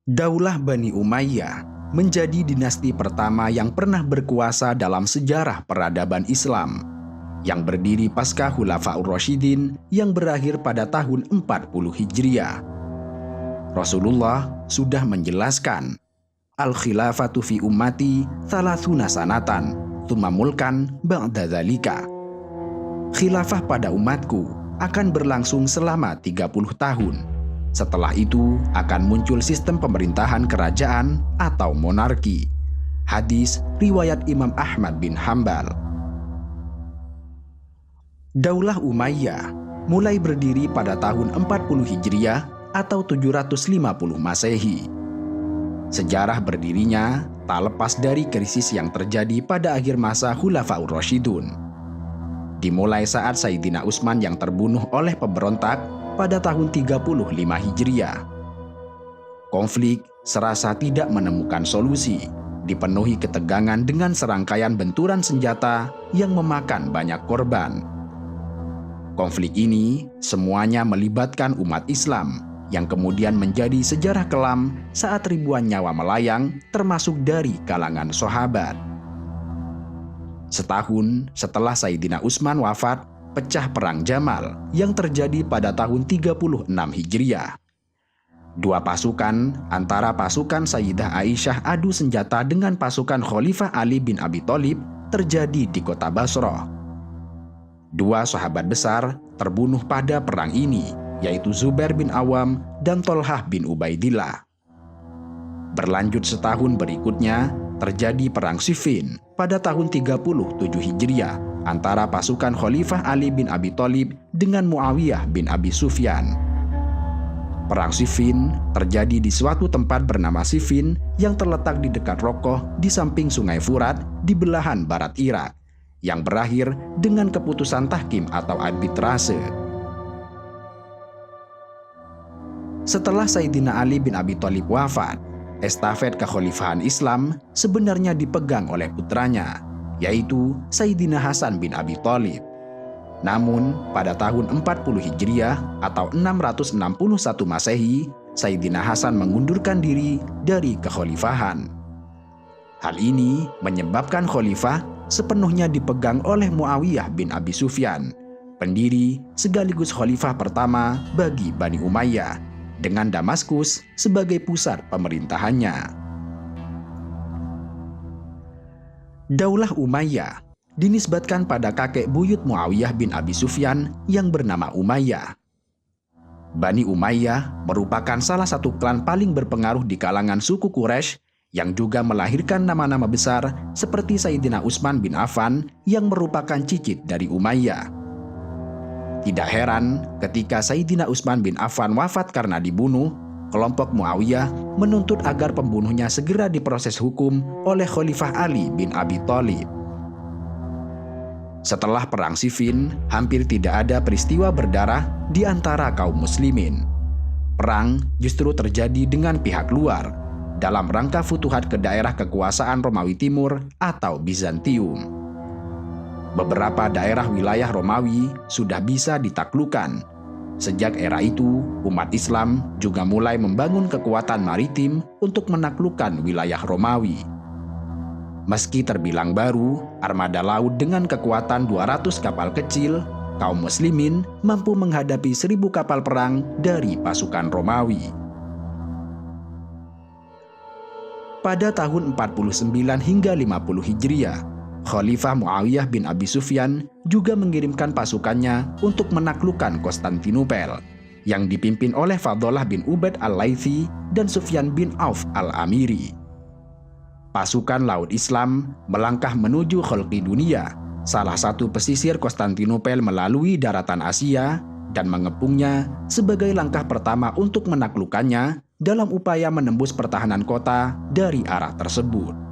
Daulah Bani Umayyah menjadi dinasti pertama yang pernah berkuasa dalam sejarah peradaban Islam, yang berdiri pasca Khulafaur Rasyidin yang berakhir pada tahun 40 Hijriah. Rasulullah sudah menjelaskan, Al-khilafatu fi ummati thalathuna sanatan, thumma mulkan ba'da dzalika. Khilafah pada umatku akan berlangsung selama 30 tahun. Setelah itu akan muncul sistem pemerintahan kerajaan atau monarki. Hadis riwayat Imam Ahmad bin Hambal. Daulah Umayyah mulai berdiri pada tahun 40 Hijriah atau 750 Masehi. Sejarah berdirinya tak lepas dari krisis yang terjadi pada akhir masa Khulafaur Rasyidun. Dimulai saat Sayyidina Utsman yang terbunuh oleh pemberontak pada tahun 35 Hijriah. Konflik serasa tidak menemukan solusi, dipenuhi ketegangan dengan serangkaian benturan senjata yang memakan banyak korban. Konflik ini semuanya melibatkan umat Islam, yang kemudian menjadi sejarah kelam saat ribuan nyawa melayang termasuk dari kalangan sahabat. Setahun setelah Sayyidina Utsman wafat, pecah Perang Jamal yang terjadi pada tahun 36 Hijriah. Dua pasukan antara pasukan Sayyidah Aisyah adu senjata dengan pasukan Khalifah Ali bin Abi Thalib terjadi di kota Basrah. Dua sahabat besar terbunuh pada perang ini, yaitu Zubair bin Awam dan Tolhah bin Ubaidillah. Berlanjut setahun berikutnya, terjadi Perang Siffin pada tahun 37 Hijriah antara pasukan Khalifah Ali bin Abi Thalib dengan Muawiyah bin Abi Sufyan. Perang Siffin terjadi di suatu tempat bernama Siffin yang terletak di dekat Rokoh di samping Sungai Furat di belahan barat Irak, yang berakhir dengan keputusan tahkim atau arbitrase. Setelah Sayyidina Ali bin Abi Thalib wafat, estafet kekhalifahan Islam sebenarnya dipegang oleh putranya, yaitu Sayyidina Hasan bin Abi Thalib. Namun, pada tahun 40 Hijriah atau 661 Masehi, Sayyidina Hasan mengundurkan diri dari kekhalifahan. Hal ini menyebabkan khalifah sepenuhnya dipegang oleh Muawiyah bin Abi Sufyan, pendiri sekaligus khalifah pertama bagi Bani Umayyah, dengan Damaskus sebagai pusat pemerintahannya. Daulah Umayyah dinisbatkan pada kakek buyut Muawiyah bin Abi Sufyan yang bernama Umayyah. Bani Umayyah merupakan salah satu klan paling berpengaruh di kalangan suku Quraisy yang juga melahirkan nama-nama besar seperti Sayyidina Utsman bin Affan yang merupakan cicit dari Umayyah. Tidak heran ketika Sayyidina Utsman bin Affan wafat karena dibunuh, kelompok Muawiyah menuntut agar pembunuhnya segera diproses hukum oleh Khalifah Ali bin Abi Thalib. Setelah Perang Siffin, hampir tidak ada peristiwa berdarah di antara kaum muslimin. Perang justru terjadi dengan pihak luar, dalam rangka futuhat ke daerah kekuasaan Romawi Timur atau Bizantium. Beberapa daerah wilayah Romawi sudah bisa ditaklukkan. Sejak era itu, umat Islam juga mulai membangun kekuatan maritim untuk menaklukkan wilayah Romawi. Meski terbilang baru, armada laut dengan kekuatan 200 kapal kecil, kaum muslimin mampu menghadapi 1000 kapal perang dari pasukan Romawi. Pada tahun 49 hingga 50 Hijriah, Khalifah Muawiyah bin Abi Sufyan juga mengirimkan pasukannya untuk menaklukkan Konstantinopel, yang dipimpin oleh Fadhalah bin Ubaid al-Laythi dan Sufyan bin Auf al-Amiri. Pasukan laut Islam melangkah menuju Khalqidunia, salah satu pesisir Konstantinopel melalui daratan Asia, dan mengepungnya sebagai langkah pertama untuk menaklukkannya dalam upaya menembus pertahanan kota dari arah tersebut.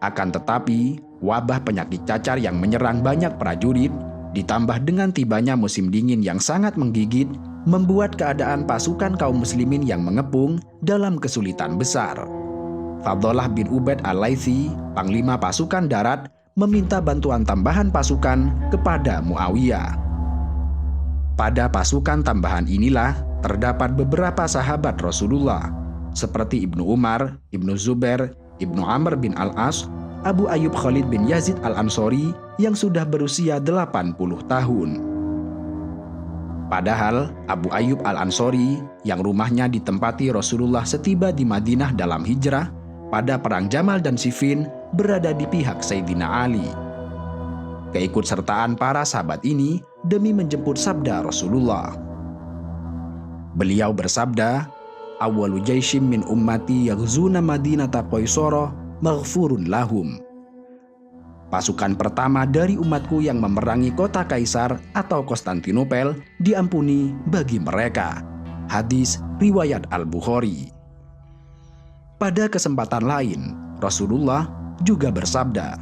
Akan tetapi, wabah penyakit cacar yang menyerang banyak prajurit, ditambah dengan tibanya musim dingin yang sangat menggigit, membuat keadaan pasukan kaum muslimin yang mengepung dalam kesulitan besar. Fadhalah bin Ubaid al-Laythi, panglima pasukan darat, meminta bantuan tambahan pasukan kepada Muawiyah. Pada pasukan tambahan inilah terdapat beberapa sahabat Rasulullah, seperti Ibnu Umar, Ibnu Zubair, Ibnu Amr bin Al-As, Abu Ayyub Khalid bin Yazid Al-Ansori yang sudah berusia 80 tahun. Padahal Abu Ayyub Al-Ansori yang rumahnya ditempati Rasulullah setiba di Madinah dalam hijrah pada perang Jamal dan Siffin berada di pihak Sayyidina Ali. Keikutsertaan para sahabat ini demi menjemput sabda Rasulullah. Beliau bersabda, "Awwalu jaisyim min ummati yaghzuna Madinata Qaisara maghfurun lahum." Pasukan pertama dari umatku yang memerangi kota Kaisar atau Konstantinopel diampuni bagi mereka. Hadis riwayat Al-Bukhari. Pada kesempatan lain, Rasulullah juga bersabda,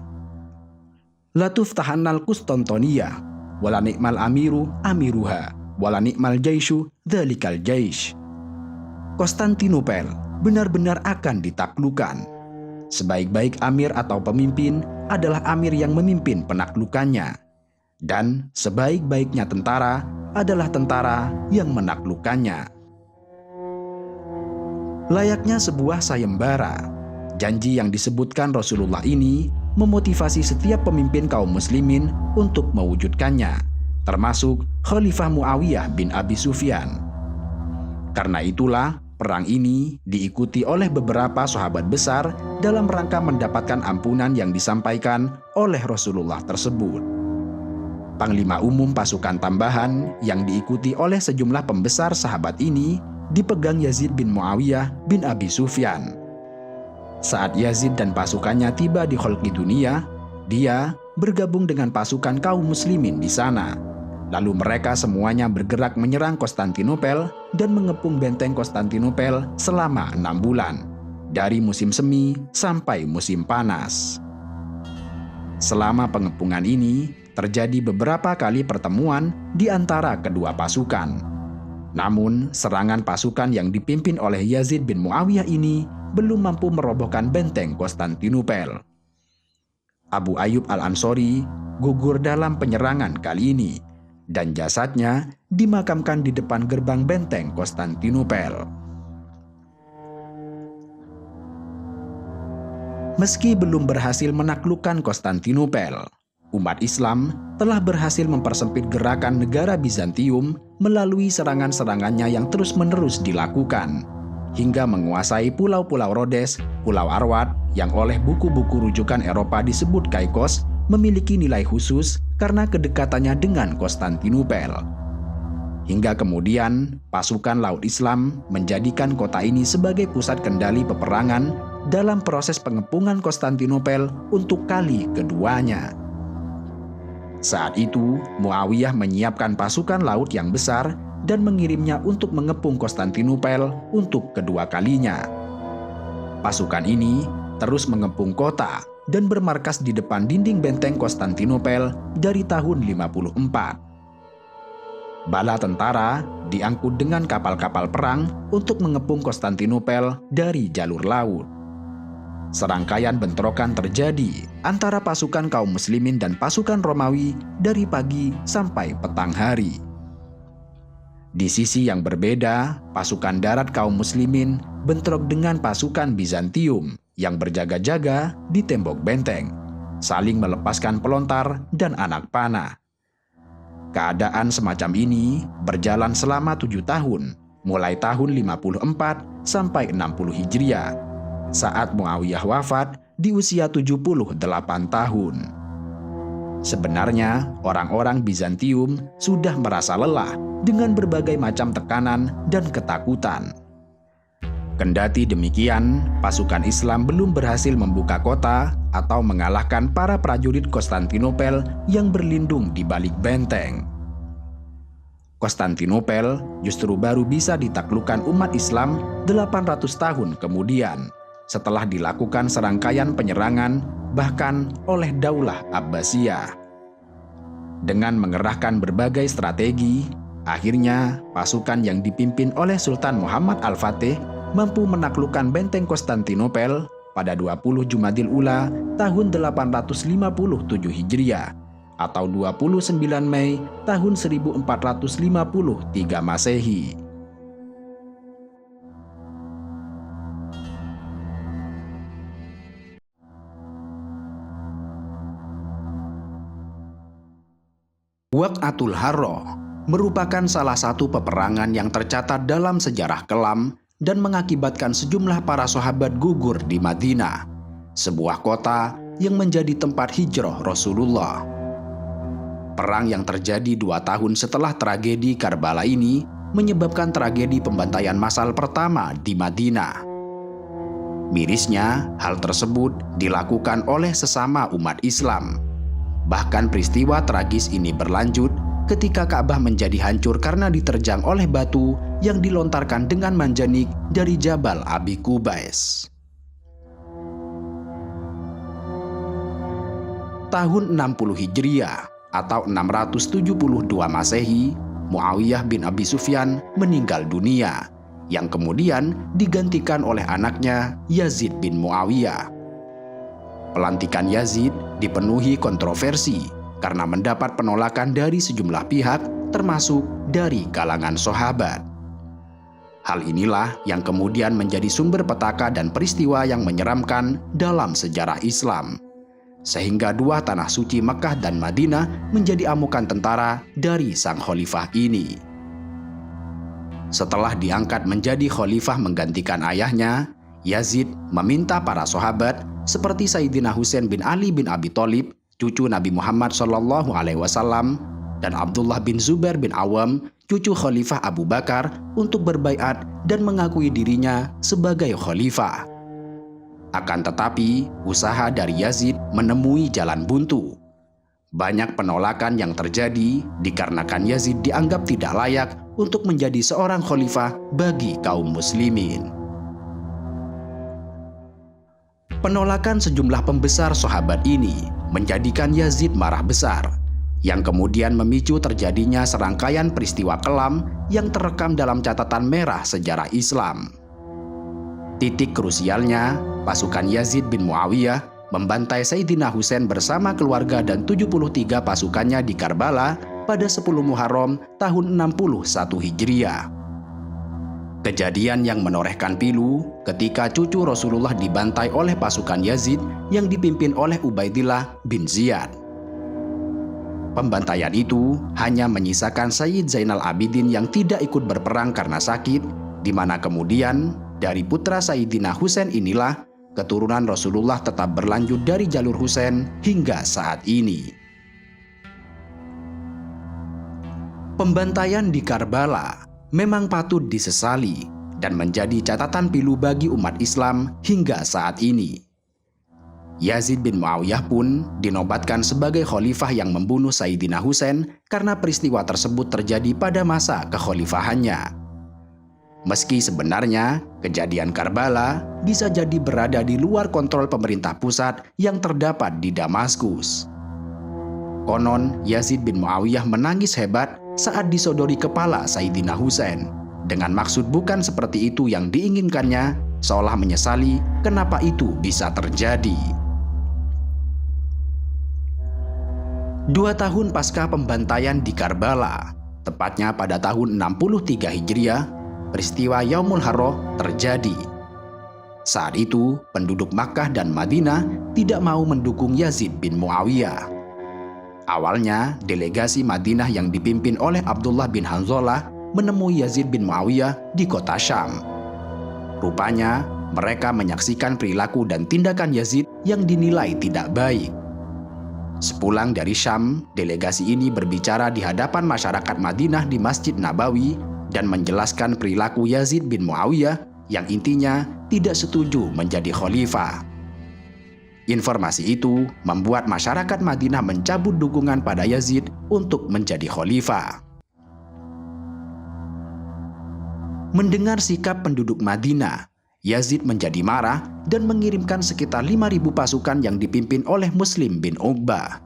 "La tuftahannal Qustantaniyah, wala ni'mal amiru amiruha, wala ni'mal jaisyu dzalikal jaish." Konstantinopel benar-benar akan ditaklukkan. Sebaik-baik amir atau pemimpin adalah amir yang memimpin penaklukannya. Dan sebaik-baiknya tentara adalah tentara yang menaklukkannya. Layaknya sebuah sayembara, janji yang disebutkan Rasulullah ini memotivasi setiap pemimpin kaum muslimin untuk mewujudkannya, termasuk Khalifah Muawiyah bin Abi Sufyan. Karena itulah, perang ini diikuti oleh beberapa sahabat besar dalam rangka mendapatkan ampunan yang disampaikan oleh Rasulullah tersebut. Panglima umum pasukan tambahan yang diikuti oleh sejumlah pembesar sahabat ini dipegang Yazid bin Muawiyah bin Abi Sufyan. Saat Yazid dan pasukannya tiba di Khalqi Dunia, dia bergabung dengan pasukan kaum muslimin di sana. Lalu mereka semuanya bergerak menyerang Konstantinopel dan mengepung benteng Konstantinopel selama 6 bulan, dari musim semi sampai musim panas. Selama pengepungan ini, terjadi beberapa kali pertemuan di antara kedua pasukan. Namun, serangan pasukan yang dipimpin oleh Yazid bin Muawiyah ini belum mampu merobohkan benteng Konstantinopel. Abu Ayyub Al-Ansori gugur dalam penyerangan kali ini, dan jasadnya dimakamkan di depan gerbang benteng Konstantinopel. Meski belum berhasil menaklukkan Konstantinopel, umat Islam telah berhasil mempersempit gerakan negara Bizantium melalui serangan-serangannya yang terus-menerus dilakukan, hingga menguasai pulau-pulau Rhodes, Pulau Arwad yang oleh buku-buku rujukan Eropa disebut Caicos, memiliki nilai khusus karena kedekatannya dengan Konstantinopel. Hingga kemudian, pasukan Laut Islam menjadikan kota ini sebagai pusat kendali peperangan dalam proses pengepungan Konstantinopel untuk kali keduanya. Saat itu, Muawiyah menyiapkan pasukan laut yang besar dan mengirimnya untuk mengepung Konstantinopel untuk kedua kalinya. Pasukan ini terus mengepung kota dan bermarkas di depan dinding benteng Konstantinopel dari tahun 54. Bala tentara diangkut dengan kapal-kapal perang untuk mengepung Konstantinopel dari jalur laut. Serangkaian bentrokan terjadi antara pasukan kaum muslimin dan pasukan Romawi dari pagi sampai petang hari. Di sisi yang berbeda, pasukan darat kaum muslimin bentrok dengan pasukan Bizantium yang berjaga-jaga di tembok benteng, saling melepaskan pelontar dan anak panah. Keadaan semacam ini berjalan selama 7 tahun, mulai tahun 54 sampai 60 Hijriah, saat Muawiyah wafat di usia 78 tahun. Sebenarnya, orang-orang Bizantium sudah merasa lelah dengan berbagai macam tekanan dan ketakutan. Kendati demikian, pasukan Islam belum berhasil membuka kota atau mengalahkan para prajurit Konstantinopel yang berlindung di balik benteng. Konstantinopel justru baru bisa ditaklukkan umat Islam 800 tahun kemudian, setelah dilakukan serangkaian penyerangan bahkan oleh Daulah Abbasiyah. Dengan mengerahkan berbagai strategi, akhirnya pasukan yang dipimpin oleh Sultan Muhammad Al-Fatih mampu menaklukkan benteng Konstantinopel pada 20 Jumadil Ula tahun 857 Hijriah atau 29 Mei tahun 1453 Masehi. Waqatul Harra merupakan salah satu peperangan yang tercatat dalam sejarah kelam dan mengakibatkan sejumlah para sahabat gugur di Madinah, sebuah kota yang menjadi tempat hijrah Rasulullah. Perang yang terjadi 2 tahun setelah tragedi Karbala ini menyebabkan tragedi pembantaian massal pertama di Madinah. Mirisnya, hal tersebut dilakukan oleh sesama umat Islam. Bahkan peristiwa tragis ini berlanjut ketika Ka'bah menjadi hancur karena diterjang oleh batu yang dilontarkan dengan manjanik dari Jabal Abi Qubais. Tahun 60 Hijriah atau 672 Masehi, Muawiyah bin Abi Sufyan meninggal dunia, yang kemudian digantikan oleh anaknya Yazid bin Muawiyah. Pelantikan Yazid dipenuhi kontroversi karena mendapat penolakan dari sejumlah pihak, termasuk dari kalangan sahabat. Hal inilah yang kemudian menjadi sumber petaka dan peristiwa yang menyeramkan dalam sejarah Islam, sehingga 2 tanah suci Mekah dan Madinah menjadi amukan tentara dari sang khalifah ini. Setelah diangkat menjadi khalifah menggantikan ayahnya, Yazid meminta para sahabat seperti Sayyidina Husain bin Ali bin Abi Thalib, cucu Nabi Muhammad SAW, dan Abdullah bin Zubair bin Awam, cucu Khalifah Abu Bakar, untuk berbaiat dan mengakui dirinya sebagai khalifah. Akan tetapi, usaha dari Yazid menemui jalan buntu. Banyak penolakan yang terjadi dikarenakan Yazid dianggap tidak layak untuk menjadi seorang khalifah bagi kaum muslimin. Penolakan sejumlah pembesar sahabat ini menjadikan Yazid marah besar, yang kemudian memicu terjadinya serangkaian peristiwa kelam yang terekam dalam catatan merah sejarah Islam. Titik krusialnya, pasukan Yazid bin Muawiyah membantai Sayyidina Husain bersama keluarga dan 73 pasukannya di Karbala pada 10 Muharram tahun 61 Hijriah. Kejadian yang menorehkan pilu ketika cucu Rasulullah dibantai oleh pasukan Yazid yang dipimpin oleh Ubaidillah bin Ziyad. Pembantaian itu hanya menyisakan Sayyid Zainal Abidin yang tidak ikut berperang karena sakit, di mana kemudian dari putra Sayyidina Husain inilah keturunan Rasulullah tetap berlanjut dari jalur Husain hingga saat ini. Pembantaian di Karbala memang patut disesali dan menjadi catatan pilu bagi umat Islam hingga saat ini. Yazid bin Muawiyah pun dinobatkan sebagai khalifah yang membunuh Sayyidina Husain karena peristiwa tersebut terjadi pada masa kekhalifahannya. Meski sebenarnya kejadian Karbala bisa jadi berada di luar kontrol pemerintah pusat yang terdapat di Damaskus. Konon Yazid bin Muawiyah menangis hebat saat disodori kepala Sayyidina Husain, dengan maksud bukan seperti itu yang diinginkannya, seolah menyesali kenapa itu bisa terjadi. 2 tahun pasca pembantaian di Karbala, tepatnya pada tahun 63 Hijriah, peristiwa Yaumul Harra terjadi. Saat itu, penduduk Makkah dan Madinah tidak mau mendukung Yazid bin Muawiyah. Awalnya, delegasi Madinah yang dipimpin oleh Abdullah bin Hanzalah menemui Yazid bin Muawiyah di kota Syam. Rupanya, mereka menyaksikan perilaku dan tindakan Yazid yang dinilai tidak baik. Sepulang dari Syam, delegasi ini berbicara di hadapan masyarakat Madinah di Masjid Nabawi dan menjelaskan perilaku Yazid bin Muawiyah yang intinya tidak setuju menjadi khalifah. Informasi itu membuat masyarakat Madinah mencabut dukungan pada Yazid untuk menjadi khalifah. Mendengar sikap penduduk Madinah, Yazid menjadi marah dan mengirimkan sekitar 5.000 pasukan yang dipimpin oleh Muslim bin Uqbah.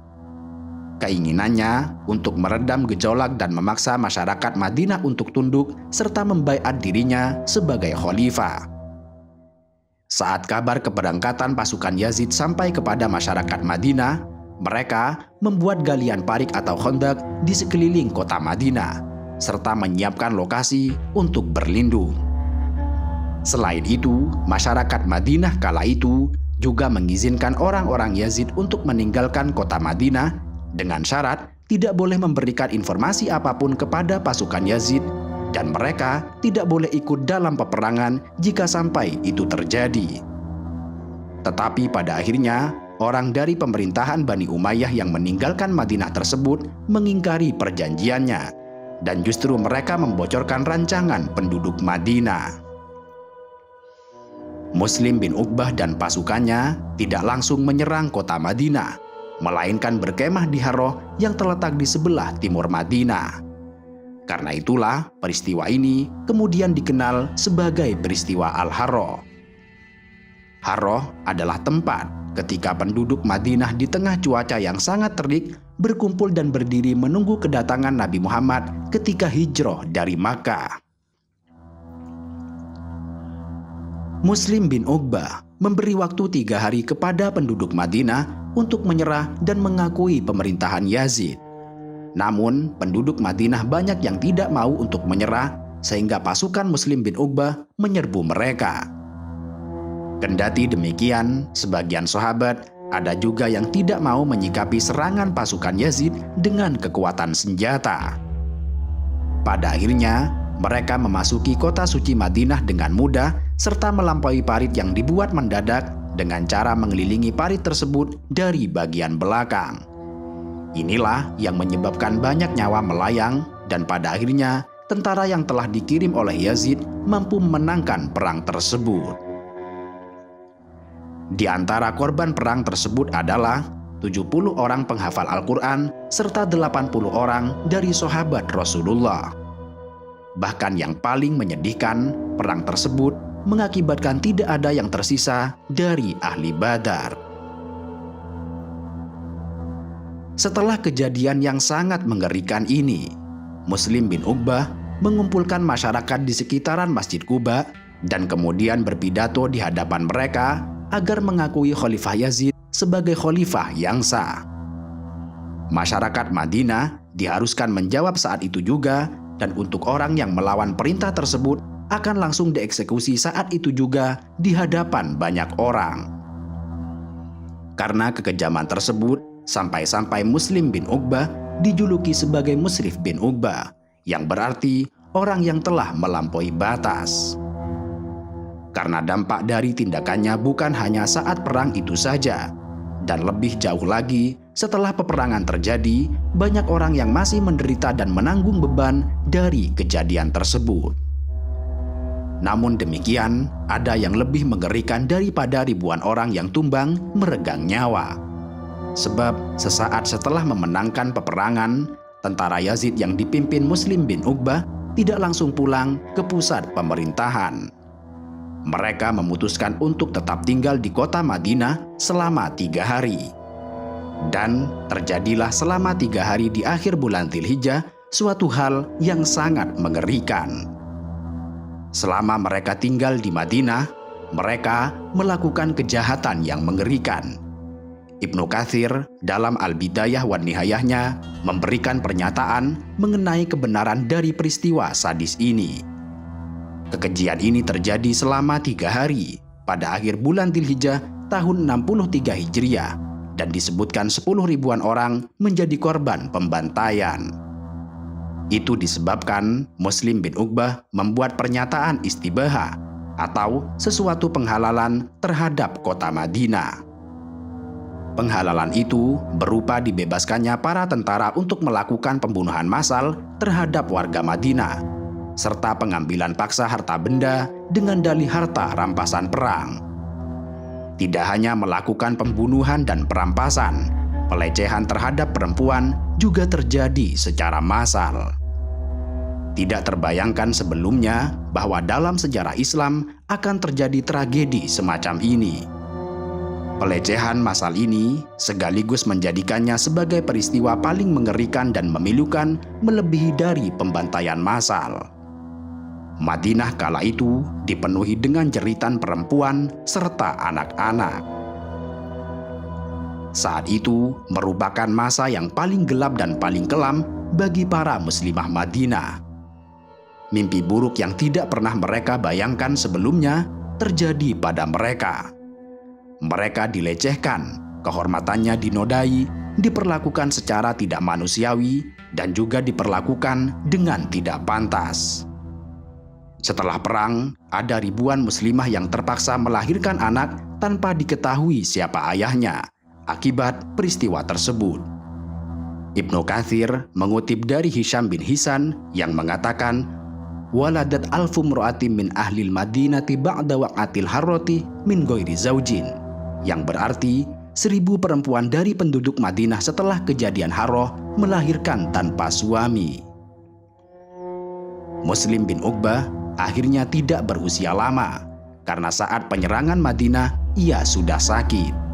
Keinginannya untuk meredam gejolak dan memaksa masyarakat Madinah untuk tunduk serta membaiat dirinya sebagai khalifah. Saat kabar keberangkatan pasukan Yazid sampai kepada masyarakat Madinah, mereka membuat galian parik atau khandak di sekeliling kota Madinah, serta menyiapkan lokasi untuk berlindung. Selain itu, masyarakat Madinah kala itu juga mengizinkan orang-orang Yazid untuk meninggalkan kota Madinah dengan syarat tidak boleh memberikan informasi apapun kepada pasukan Yazid, dan mereka tidak boleh ikut dalam peperangan jika sampai itu terjadi. Tetapi pada akhirnya, orang dari pemerintahan Bani Umayyah yang meninggalkan Madinah tersebut mengingkari perjanjiannya, dan justru mereka membocorkan rancangan penduduk Madinah. Muslim bin Uqbah dan pasukannya tidak langsung menyerang kota Madinah, melainkan berkemah di Harrah yang terletak di sebelah timur Madinah. Karena itulah peristiwa ini kemudian dikenal sebagai peristiwa Al-Harrah. Harrah adalah tempat ketika penduduk Madinah di tengah cuaca yang sangat terik berkumpul dan berdiri menunggu kedatangan Nabi Muhammad ketika hijrah dari Makkah. Muslim bin Uqbah memberi waktu 3 hari kepada penduduk Madinah untuk menyerah dan mengakui pemerintahan Yazid. Namun, penduduk Madinah banyak yang tidak mau untuk menyerah, sehingga pasukan Muslim bin Uqbah menyerbu mereka. Kendati demikian, sebagian sahabat ada juga yang tidak mau menyikapi serangan pasukan Yazid dengan kekuatan senjata. Pada akhirnya, mereka memasuki kota suci Madinah dengan mudah, serta melampaui parit yang dibuat mendadak dengan cara mengelilingi parit tersebut dari bagian belakang. Inilah yang menyebabkan banyak nyawa melayang, dan pada akhirnya tentara yang telah dikirim oleh Yazid mampu memenangkan perang tersebut. Di antara korban perang tersebut adalah 70 orang penghafal Al-Quran serta 80 orang dari sahabat Rasulullah. Bahkan yang paling menyedihkan, perang tersebut mengakibatkan tidak ada yang tersisa dari ahli Badar. Setelah kejadian yang sangat mengerikan ini, Muslim bin Uqbah mengumpulkan masyarakat di sekitaran Masjid Quba dan kemudian berpidato di hadapan mereka agar mengakui Khalifah Yazid sebagai khalifah yang sah. Masyarakat Madinah diharuskan menjawab saat itu juga, dan untuk orang yang melawan perintah tersebut akan langsung dieksekusi saat itu juga di hadapan banyak orang. Karena kekejaman tersebut, sampai-sampai Muslim bin Uqbah dijuluki sebagai Musrif bin Uqbah, yang berarti orang yang telah melampaui batas. Karena dampak dari tindakannya bukan hanya saat perang itu saja, dan lebih jauh lagi setelah peperangan terjadi, banyak orang yang masih menderita dan menanggung beban dari kejadian tersebut. Namun demikian, ada yang lebih mengerikan daripada ribuan orang yang tumbang meregang nyawa. Sebab sesaat setelah memenangkan peperangan, tentara Yazid yang dipimpin Muslim bin Uqbah tidak langsung pulang ke pusat pemerintahan. Mereka memutuskan untuk tetap tinggal di kota Madinah selama 3 hari. Dan terjadilah selama 3 hari di akhir bulan Dzulhijjah suatu hal yang sangat mengerikan. Selama mereka tinggal di Madinah, mereka melakukan kejahatan yang mengerikan. Ibnu Katsir dalam Al-Bidayah wan Nihayahnya memberikan pernyataan mengenai kebenaran dari peristiwa sadis ini. Kekejian ini terjadi selama 3 hari pada akhir bulan Dzulhijjah tahun 63 Hijriah dan disebutkan 10 ribuan orang menjadi korban pembantaian. Itu disebabkan Muslim bin Uqbah membuat pernyataan istibaha atau sesuatu penghalalan terhadap kota Madinah. Penghalalan itu berupa dibebaskannya para tentara untuk melakukan pembunuhan massal terhadap warga Madinah, serta pengambilan paksa harta benda dengan dalih harta rampasan perang. Tidak hanya melakukan pembunuhan dan perampasan, pelecehan terhadap perempuan juga terjadi secara massal. Tidak terbayangkan sebelumnya bahwa dalam sejarah Islam akan terjadi tragedi semacam ini. Pelecehan massal ini sekaligus menjadikannya sebagai peristiwa paling mengerikan dan memilukan melebihi dari pembantaian massal. Madinah kala itu dipenuhi dengan jeritan perempuan serta anak-anak. Saat itu merupakan masa yang paling gelap dan paling kelam bagi para muslimah Madinah. Mimpi buruk yang tidak pernah mereka bayangkan sebelumnya terjadi pada mereka. Mereka dilecehkan, kehormatannya dinodai, diperlakukan secara tidak manusiawi dan juga diperlakukan dengan tidak pantas. Setelah perang, ada ribuan muslimah yang terpaksa melahirkan anak tanpa diketahui siapa ayahnya akibat peristiwa tersebut. Ibnu Katsir mengutip dari Hisham bin Hisan yang mengatakan, "Waladat alfu mra'atin min ahlil Madinati ba'da waqatil harrati min ghairi zaujin," yang berarti 1000 perempuan dari penduduk Madinah setelah kejadian Harroh melahirkan tanpa suami. Muslim bin Uqbah akhirnya tidak berusia lama karena saat penyerangan Madinah ia sudah sakit.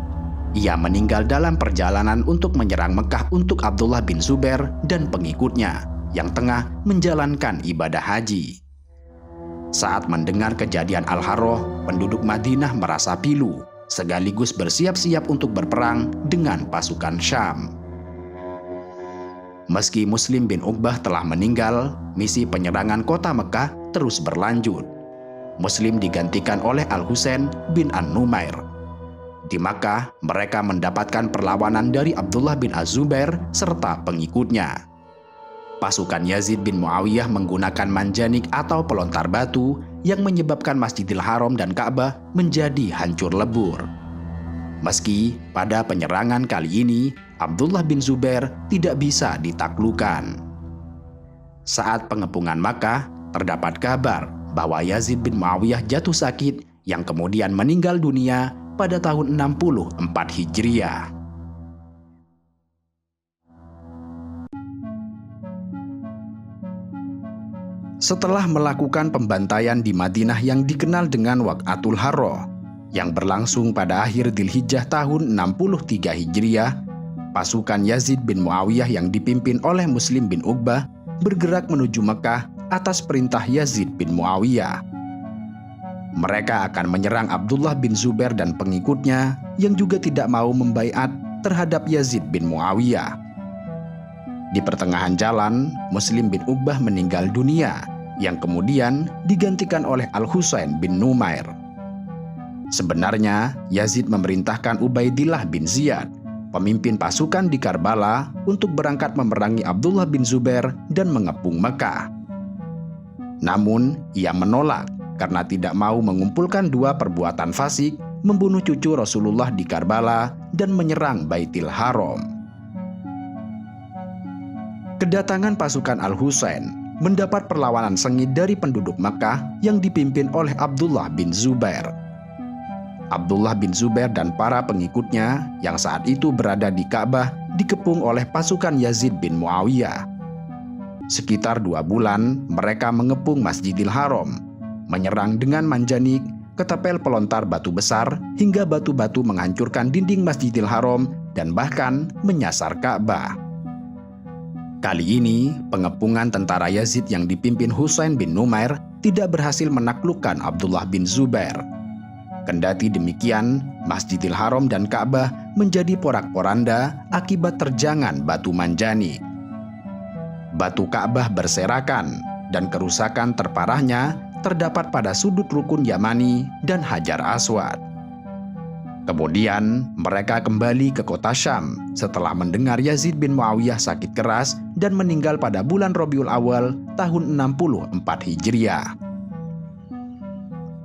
Ia meninggal dalam perjalanan untuk menyerang Mekah untuk Abdullah bin Zubair dan pengikutnya yang tengah menjalankan ibadah haji. Saat mendengar kejadian Al-Harroh, penduduk Madinah merasa pilu sekaligus bersiap-siap untuk berperang dengan pasukan Syam. Meski Muslim bin Uqbah telah meninggal, misi penyerangan kota Mekah terus berlanjut. Muslim digantikan oleh Al-Husain bin An-Numair. Di Makkah, mereka mendapatkan perlawanan dari Abdullah bin Az-Zubair serta pengikutnya. Pasukan Yazid bin Muawiyah menggunakan manjanik atau pelontar batu yang menyebabkan Masjidil Haram dan Ka'bah menjadi hancur lebur. Meski pada penyerangan kali ini, Abdullah bin Zubair tidak bisa ditaklukkan. Saat pengepungan Makkah, terdapat kabar bahwa Yazid bin Muawiyah jatuh sakit yang kemudian meninggal dunia pada tahun 64 Hijriah. Setelah melakukan pembantaian di Madinah yang dikenal dengan Waqatul Harroh, yang berlangsung pada akhir Dzulhijjah tahun 63 Hijriah, pasukan Yazid bin Muawiyah yang dipimpin oleh Muslim bin Uqbah bergerak menuju Mekah atas perintah Yazid bin Muawiyah. Mereka akan menyerang Abdullah bin Zubair dan pengikutnya yang juga tidak mau membaiat terhadap Yazid bin Muawiyah. Di pertengahan jalan, Muslim bin Uqbah meninggal dunia yang kemudian digantikan oleh Al-Husain bin Numair. Sebenarnya, Yazid memerintahkan Ubaidillah bin Ziyad, pemimpin pasukan di Karbala, untuk berangkat memerangi Abdullah bin Zubair dan mengepung Mekah. Namun, ia menolak karena tidak mau mengumpulkan dua perbuatan fasik, membunuh cucu Rasulullah di Karbala dan menyerang Baitul Haram. Kedatangan pasukan Al-Husain mendapat perlawanan sengit dari penduduk Makkah yang dipimpin oleh Abdullah bin Zubair. Abdullah bin Zubair dan para pengikutnya yang saat itu berada di Ka'bah dikepung oleh pasukan Yazid bin Muawiyah. Sekitar 2 bulan mereka mengepung Masjidil Haram, menyerang dengan manjanik, ketapel pelontar batu besar, hingga batu-batu menghancurkan dinding Masjidil Haram dan bahkan menyasar Ka'bah. Kali ini, pengepungan tentara Yazid yang dipimpin Husain bin Numair tidak berhasil menaklukkan Abdullah bin Zubair. Kendati demikian, Masjidil Haram dan Ka'bah menjadi porak-poranda akibat terjangan batu manjanik. Batu Ka'bah berserakan dan kerusakan terparahnya terdapat pada sudut rukun Yamani dan Hajar Aswad. Kemudian mereka kembali ke kota Syam setelah mendengar Yazid bin Muawiyah sakit keras dan meninggal pada bulan Rabiul Awal tahun 64 Hijriah.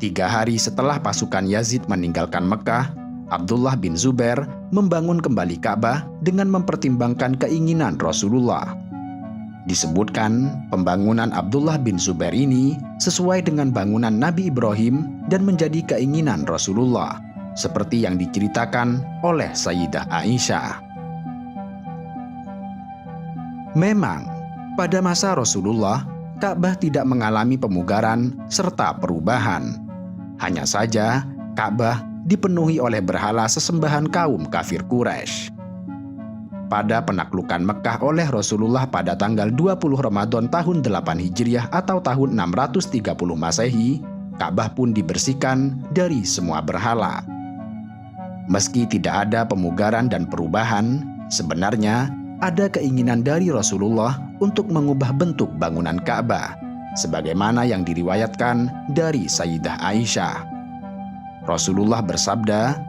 3 hari setelah pasukan Yazid meninggalkan Mekah, Abdullah bin Zubair membangun kembali Ka'bah dengan mempertimbangkan keinginan Rasulullah. Disebutkan pembangunan Abdullah bin Zubair ini sesuai dengan bangunan Nabi Ibrahim dan menjadi keinginan Rasulullah, seperti yang diceritakan oleh Sayyidah Aisyah. Memang, pada masa Rasulullah, Ka'bah tidak mengalami pemugaran serta perubahan. Hanya saja, Ka'bah dipenuhi oleh berhala sesembahan kaum kafir Quraisy. Pada penaklukan Mekah oleh Rasulullah pada tanggal 20 Ramadan tahun 8 Hijriah atau tahun 630 Masehi, Ka'bah pun dibersihkan dari semua berhala. Meski tidak ada pemugaran dan perubahan, sebenarnya ada keinginan dari Rasulullah untuk mengubah bentuk bangunan Ka'bah, sebagaimana yang diriwayatkan dari Sayyidah Aisyah. Rasulullah bersabda,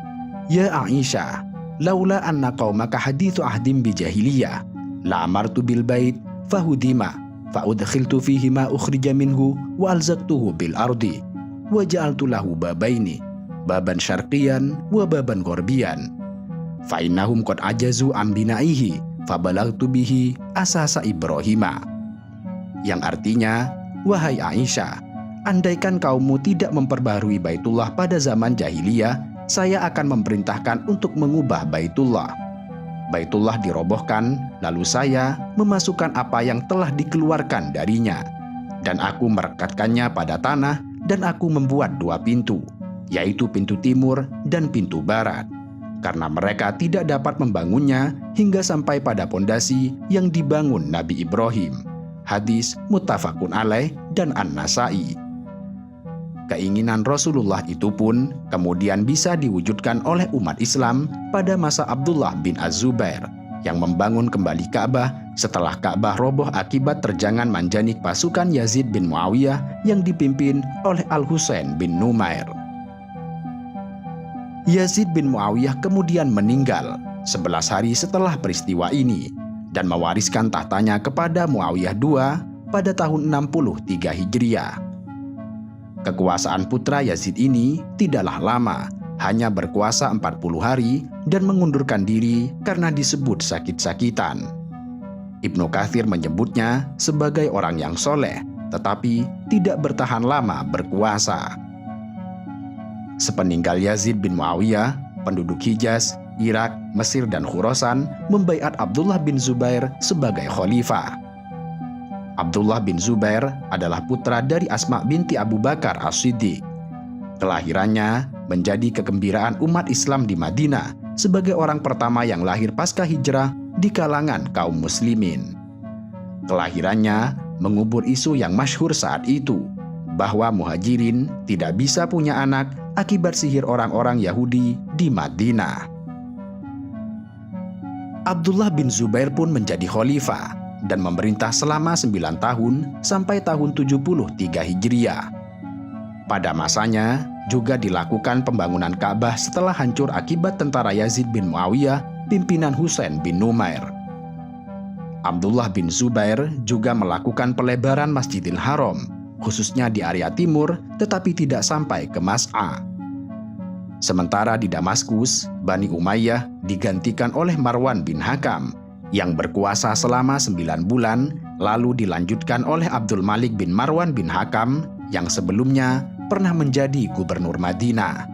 "Ya Aisyah, laula anna qaumaka hadithu ahdim bijahiliyah la amartu bil bait fahudima faudkhiltu fihi ma ukhrija minhu wa alzaqtuhu bil ardi wa ja'altu lahu babaini baban syarqiyan wa baban ghorbiyan fa innahum qad ajazu an binaihi fabalagtu bihi asasa Ibrahima, yang artinya, wahai Aisyah, andaikan kaummu tidak memperbaharui Baitullah pada zaman jahiliyah, saya akan memerintahkan untuk mengubah Baitullah. Baitullah dirobohkan, lalu saya memasukkan apa yang telah dikeluarkan darinya, dan aku merekatkannya pada tanah, dan aku membuat 2 pintu, yaitu pintu timur dan pintu barat, karena mereka tidak dapat membangunnya hingga sampai pada pondasi yang dibangun Nabi Ibrahim. Hadis muttafaqun alaih dan An-Nasai. Keinginan Rasulullah itu pun kemudian bisa diwujudkan oleh umat Islam pada masa Abdullah bin Az-Zubair yang membangun kembali Ka'bah setelah Ka'bah roboh akibat terjangan manjanik pasukan Yazid bin Muawiyah yang dipimpin oleh Al-Husain bin Numair. Yazid bin Muawiyah kemudian meninggal 11 hari setelah peristiwa ini dan mewariskan tahtanya kepada Muawiyah II pada tahun 63 Hijriah. Kekuasaan putra Yazid ini tidaklah lama, hanya berkuasa 40 hari dan mengundurkan diri karena disebut sakit-sakitan. Ibnu Katsir menyebutnya sebagai orang yang soleh, tetapi tidak bertahan lama berkuasa. Sepeninggal Yazid bin Muawiyah, penduduk Hijaz, Irak, Mesir, dan Khurasan membaiat Abdullah bin Zubair sebagai khalifah. Abdullah bin Zubair adalah putra dari Asma binti Abu Bakar As-Siddiq. Kelahirannya menjadi kegembiraan umat Islam di Madinah sebagai orang pertama yang lahir pasca hijrah di kalangan kaum muslimin. Kelahirannya mengubur isu yang masyhur saat itu, bahwa Muhajirin tidak bisa punya anak akibat sihir orang-orang Yahudi di Madinah. Abdullah bin Zubair pun menjadi khalifah dan memerintah selama 9 tahun sampai tahun 73 Hijriah. Pada masanya juga dilakukan pembangunan Ka'bah setelah hancur akibat tentara Yazid bin Muawiyah pimpinan Husain bin Numair. Abdullah bin Zubair juga melakukan pelebaran Masjidil Haram, khususnya di area timur, tetapi tidak sampai ke Mas'a. Sementara di Damaskus, Bani Umayyah digantikan oleh Marwan bin Hakam yang berkuasa selama 9 bulan, lalu dilanjutkan oleh Abdul Malik bin Marwan bin Hakam yang sebelumnya pernah menjadi gubernur Madinah.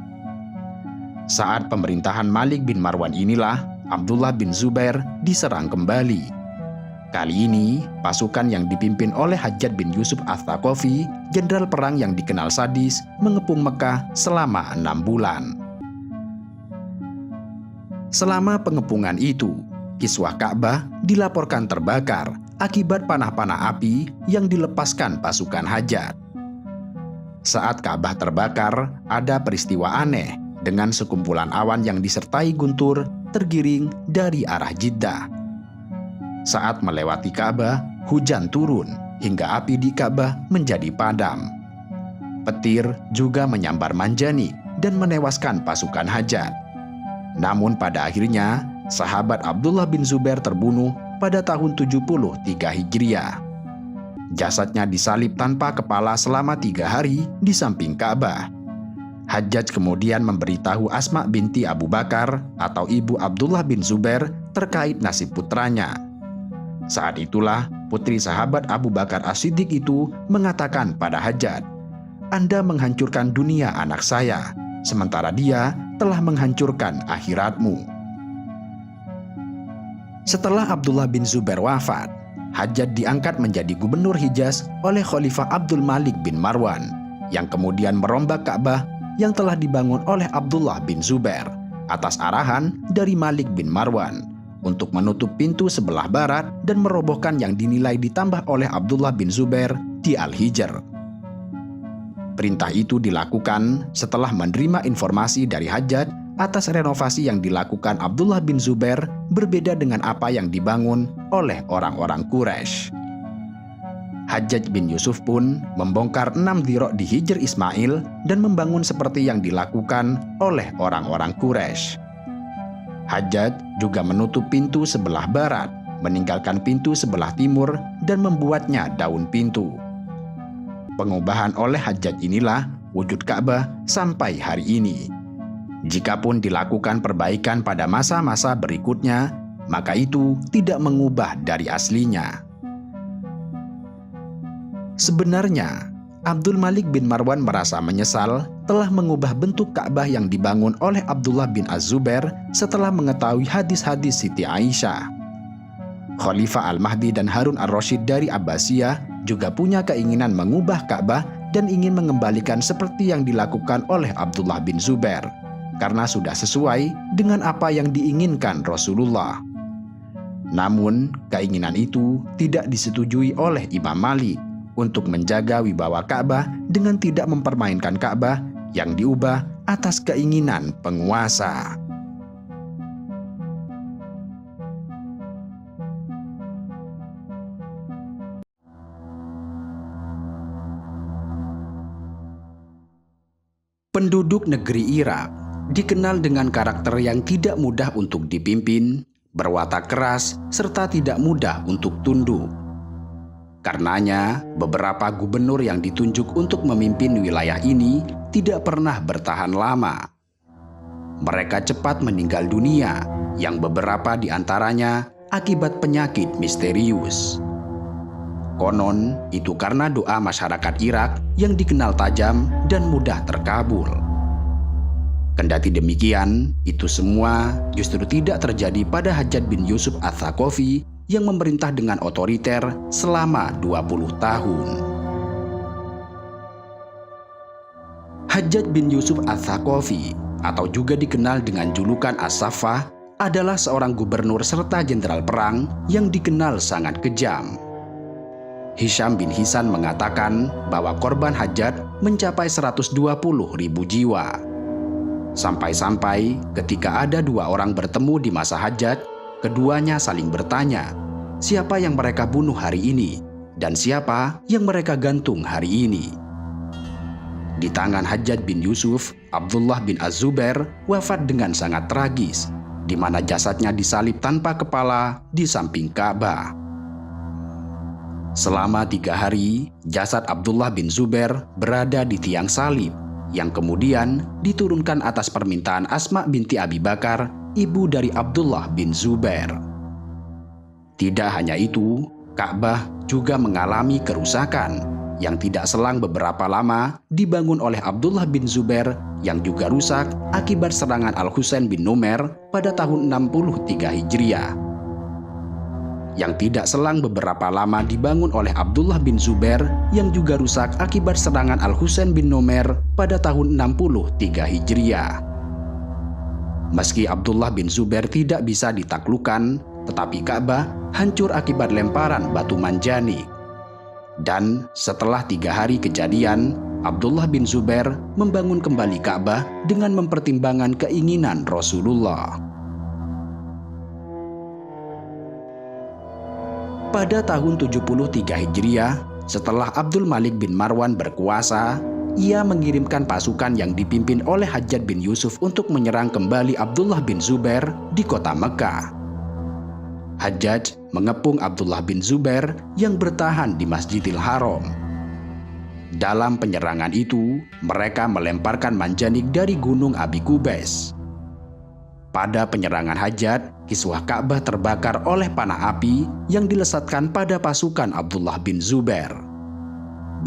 Saat pemerintahan Malik bin Marwan inilah Abdullah bin Zubair diserang kembali. Kali ini, pasukan yang dipimpin oleh Hajjaj bin Yusuf Ats-Tsaqafi, jenderal perang yang dikenal sadis, mengepung Mekah selama 6 bulan. Selama pengepungan itu, kiswah Ka'bah dilaporkan terbakar akibat panah-panah api yang dilepaskan pasukan Hajjaj. Saat Ka'bah terbakar, ada peristiwa aneh dengan sekumpulan awan yang disertai guntur tergiring dari arah Jeddah. Saat melewati Ka'bah, hujan turun hingga api di Ka'bah menjadi padam. Petir juga menyambar manjanik dan menewaskan pasukan Hajjaj. Namun pada akhirnya, sahabat Abdullah bin Zubair terbunuh pada tahun 73 Hijriah. Jasadnya disalib tanpa kepala selama 3 hari di samping Ka'bah. Hajjaj kemudian memberitahu Asma binti Abu Bakar atau ibu Abdullah bin Zubair terkait nasib putranya. Saat itulah putri sahabat Abu Bakar As-Siddiq itu mengatakan pada Hajjaj, "Anda menghancurkan dunia anak saya, sementara dia telah menghancurkan akhiratmu." Setelah Abdullah bin Zubair wafat, Hajjaj diangkat menjadi gubernur Hijaz oleh Khalifah Abdul Malik bin Marwan, yang kemudian merombak Ka'bah yang telah dibangun oleh Abdullah bin Zubair atas arahan dari Malik bin Marwan, untuk menutup pintu sebelah barat dan merobohkan yang dinilai ditambah oleh Abdullah bin Zubair di Al-Hijr. Perintah itu dilakukan setelah menerima informasi dari Hajjaj atas renovasi yang dilakukan Abdullah bin Zubair berbeda dengan apa yang dibangun oleh orang-orang Quraisy. Hajjaj bin Yusuf pun membongkar 6 dhiro' di Hijr Ismail dan membangun seperti yang dilakukan oleh orang-orang Quraisy. Hajjaj juga menutup pintu sebelah barat, meninggalkan pintu sebelah timur, dan membuatnya daun pintu. Pengubahan oleh Hajjaj inilah wujud Ka'bah sampai hari ini. Jikapun dilakukan perbaikan pada masa-masa berikutnya, maka itu tidak mengubah dari aslinya. Sebenarnya, Abdul Malik bin Marwan merasa menyesal telah mengubah bentuk Ka'bah yang dibangun oleh Abdullah bin Az-Zubair setelah mengetahui hadis-hadis Siti Aisyah. Khalifah Al-Mahdi dan Harun Ar-Rasyid dari Abbasiyah juga punya keinginan mengubah Ka'bah dan ingin mengembalikan seperti yang dilakukan oleh Abdullah bin Zubair, karena sudah sesuai dengan apa yang diinginkan Rasulullah. Namun, keinginan itu tidak disetujui oleh Imam Malik untuk menjaga wibawa Ka'bah dengan tidak mempermainkan Ka'bah yang diubah atas keinginan penguasa. Penduduk negeri Irak dikenal dengan karakter yang tidak mudah untuk dipimpin, berwatak keras, serta tidak mudah untuk tunduk. Karenanya, beberapa gubernur yang ditunjuk untuk memimpin wilayah ini tidak pernah bertahan lama. Mereka cepat meninggal dunia, yang beberapa di antaranya akibat penyakit misterius. Konon, itu karena doa masyarakat Irak yang dikenal tajam dan mudah terkabul. Kendati demikian, itu semua justru tidak terjadi pada Hajjaj bin Yusuf Ats-Tsaqafi yang memerintah dengan otoriter selama 20 tahun. Hajjaj bin Yusuf Ats-Tsaqafi, atau juga dikenal dengan julukan As-Saffah, adalah seorang gubernur serta jenderal perang yang dikenal sangat kejam. Hisham bin Hisan mengatakan bahwa korban Hajjaj mencapai 120.000 jiwa. Sampai-sampai ketika ada dua orang bertemu di masa Hajjaj, keduanya saling bertanya, siapa yang mereka bunuh hari ini dan siapa yang mereka gantung hari ini. Di tangan Hajjaj bin Yusuf, Abdullah bin Az-Zubair wafat dengan sangat tragis, di mana jasadnya disalib tanpa kepala di samping Ka'bah. Selama 3 hari, jasad Abdullah bin Zubair berada di tiang salib, yang kemudian diturunkan atas permintaan Asma binti Abi Bakar, ibu dari Abdullah bin Zubair. Tidak hanya itu, Ka'bah juga mengalami kerusakan yang tidak selang beberapa lama dibangun oleh Abdullah bin Zubair yang juga rusak akibat serangan Al-Husain bin Numair pada tahun 63 Hijriah. Yang tidak selang beberapa lama dibangun oleh Abdullah bin Zubair yang juga rusak akibat serangan Al-Husain bin Numair pada tahun 63 Hijriah. Meski Abdullah bin Zubair tidak bisa ditaklukkan, tetapi Ka'bah hancur akibat lemparan batu manjani. Dan setelah 3 hari kejadian, Abdullah bin Zubair membangun kembali Ka'bah dengan mempertimbangkan keinginan Rasulullah. Pada tahun 73 Hijriah, setelah Abdul Malik bin Marwan berkuasa, ia mengirimkan pasukan yang dipimpin oleh Hajjaj bin Yusuf untuk menyerang kembali Abdullah bin Zubair di kota Mekah. Hajjaj mengepung Abdullah bin Zubair yang bertahan di Masjidil Haram. Dalam penyerangan itu, mereka melemparkan manjanik dari gunung Abi Qubais. Pada penyerangan Hajjaj, kiswah Ka'bah terbakar oleh panah api yang dilesatkan pada pasukan Abdullah bin Zubair.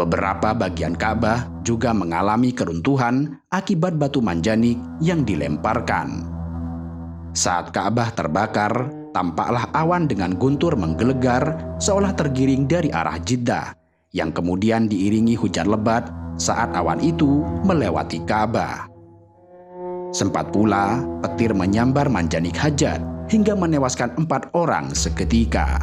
Beberapa bagian Ka'bah juga mengalami keruntuhan akibat batu manjanik yang dilemparkan. Saat Ka'bah terbakar, tampaklah awan dengan guntur menggelegar seolah tergiring dari arah Jeddah, yang kemudian diiringi hujan lebat saat awan itu melewati Ka'bah. Sempat pula petir menyambar manjanik Hajjaj hingga menewaskan 4 orang seketika.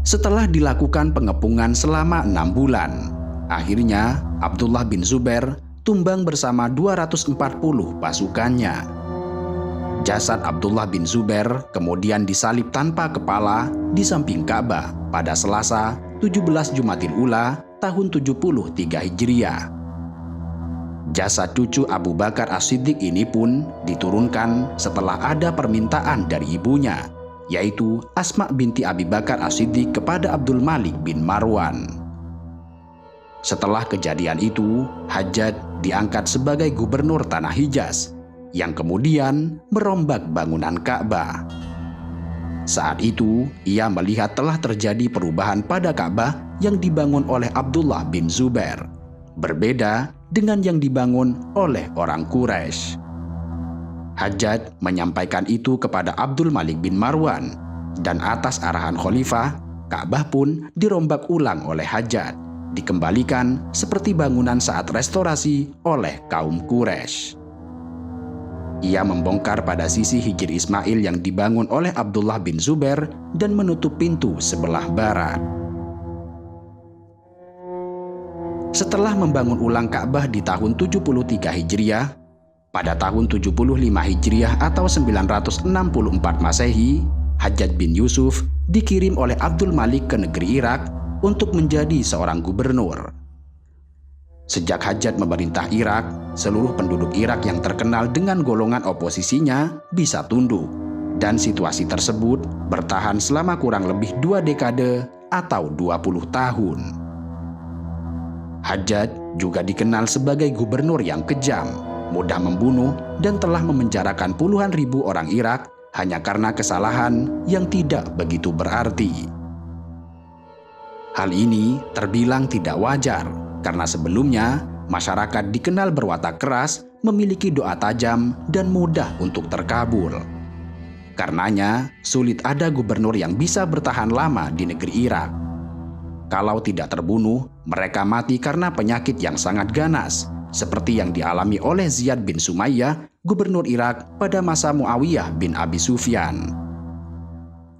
Setelah dilakukan pengepungan selama 6 bulan, akhirnya Abdullah bin Zubair tumbang bersama 240 pasukannya. Jasad Abdullah bin Zubair kemudian disalib tanpa kepala di samping Ka'bah pada Selasa 17 Jumadil Ula tahun 73 Hijriah. Jasad cucu Abu Bakar As-Siddiq ini pun diturunkan setelah ada permintaan dari ibunya, yaitu Asma binti Abi Bakar As-Siddiq kepada Abdul Malik bin Marwan. Setelah kejadian itu, Hajjaj diangkat sebagai gubernur tanah Hijaz, yang kemudian merombak bangunan Ka'bah. Saat itu, ia melihat telah terjadi perubahan pada Ka'bah yang dibangun oleh Abdullah bin Zubair, berbeda dengan yang dibangun oleh orang Quraisy. Hajjaj menyampaikan itu kepada Abdul Malik bin Marwan, dan atas arahan khalifah, Ka'bah pun dirombak ulang oleh Hajjaj, dikembalikan seperti bangunan saat restorasi oleh kaum Quraisy. Ia membongkar pada sisi Hijri Ismail yang dibangun oleh Abdullah bin Zubair dan menutup pintu sebelah barat. Setelah membangun ulang Ka'bah di tahun 73 Hijriah, pada tahun 75 Hijriah atau 964 Masehi, Hajjaj bin Yusuf dikirim oleh Abdul Malik ke negeri Irak untuk menjadi seorang gubernur. Sejak Hajjaj memerintah Irak, seluruh penduduk Irak yang terkenal dengan golongan oposisinya bisa tunduk, dan situasi tersebut bertahan selama kurang lebih 2 dekade atau 20 tahun. Hajjaj juga dikenal sebagai gubernur yang kejam, mudah membunuh, dan telah memenjarakan puluhan ribu orang Irak hanya karena kesalahan yang tidak begitu berarti. Hal ini terbilang tidak wajar, karena sebelumnya masyarakat dikenal berwatak keras, memiliki doa tajam, dan mudah untuk terkabul. Karenanya, sulit ada gubernur yang bisa bertahan lama di negeri Irak. Kalau tidak terbunuh, mereka mati karena penyakit yang sangat ganas, seperti yang dialami oleh Ziyad bin Sumayyah, gubernur Irak pada masa Muawiyah bin Abi Sufyan.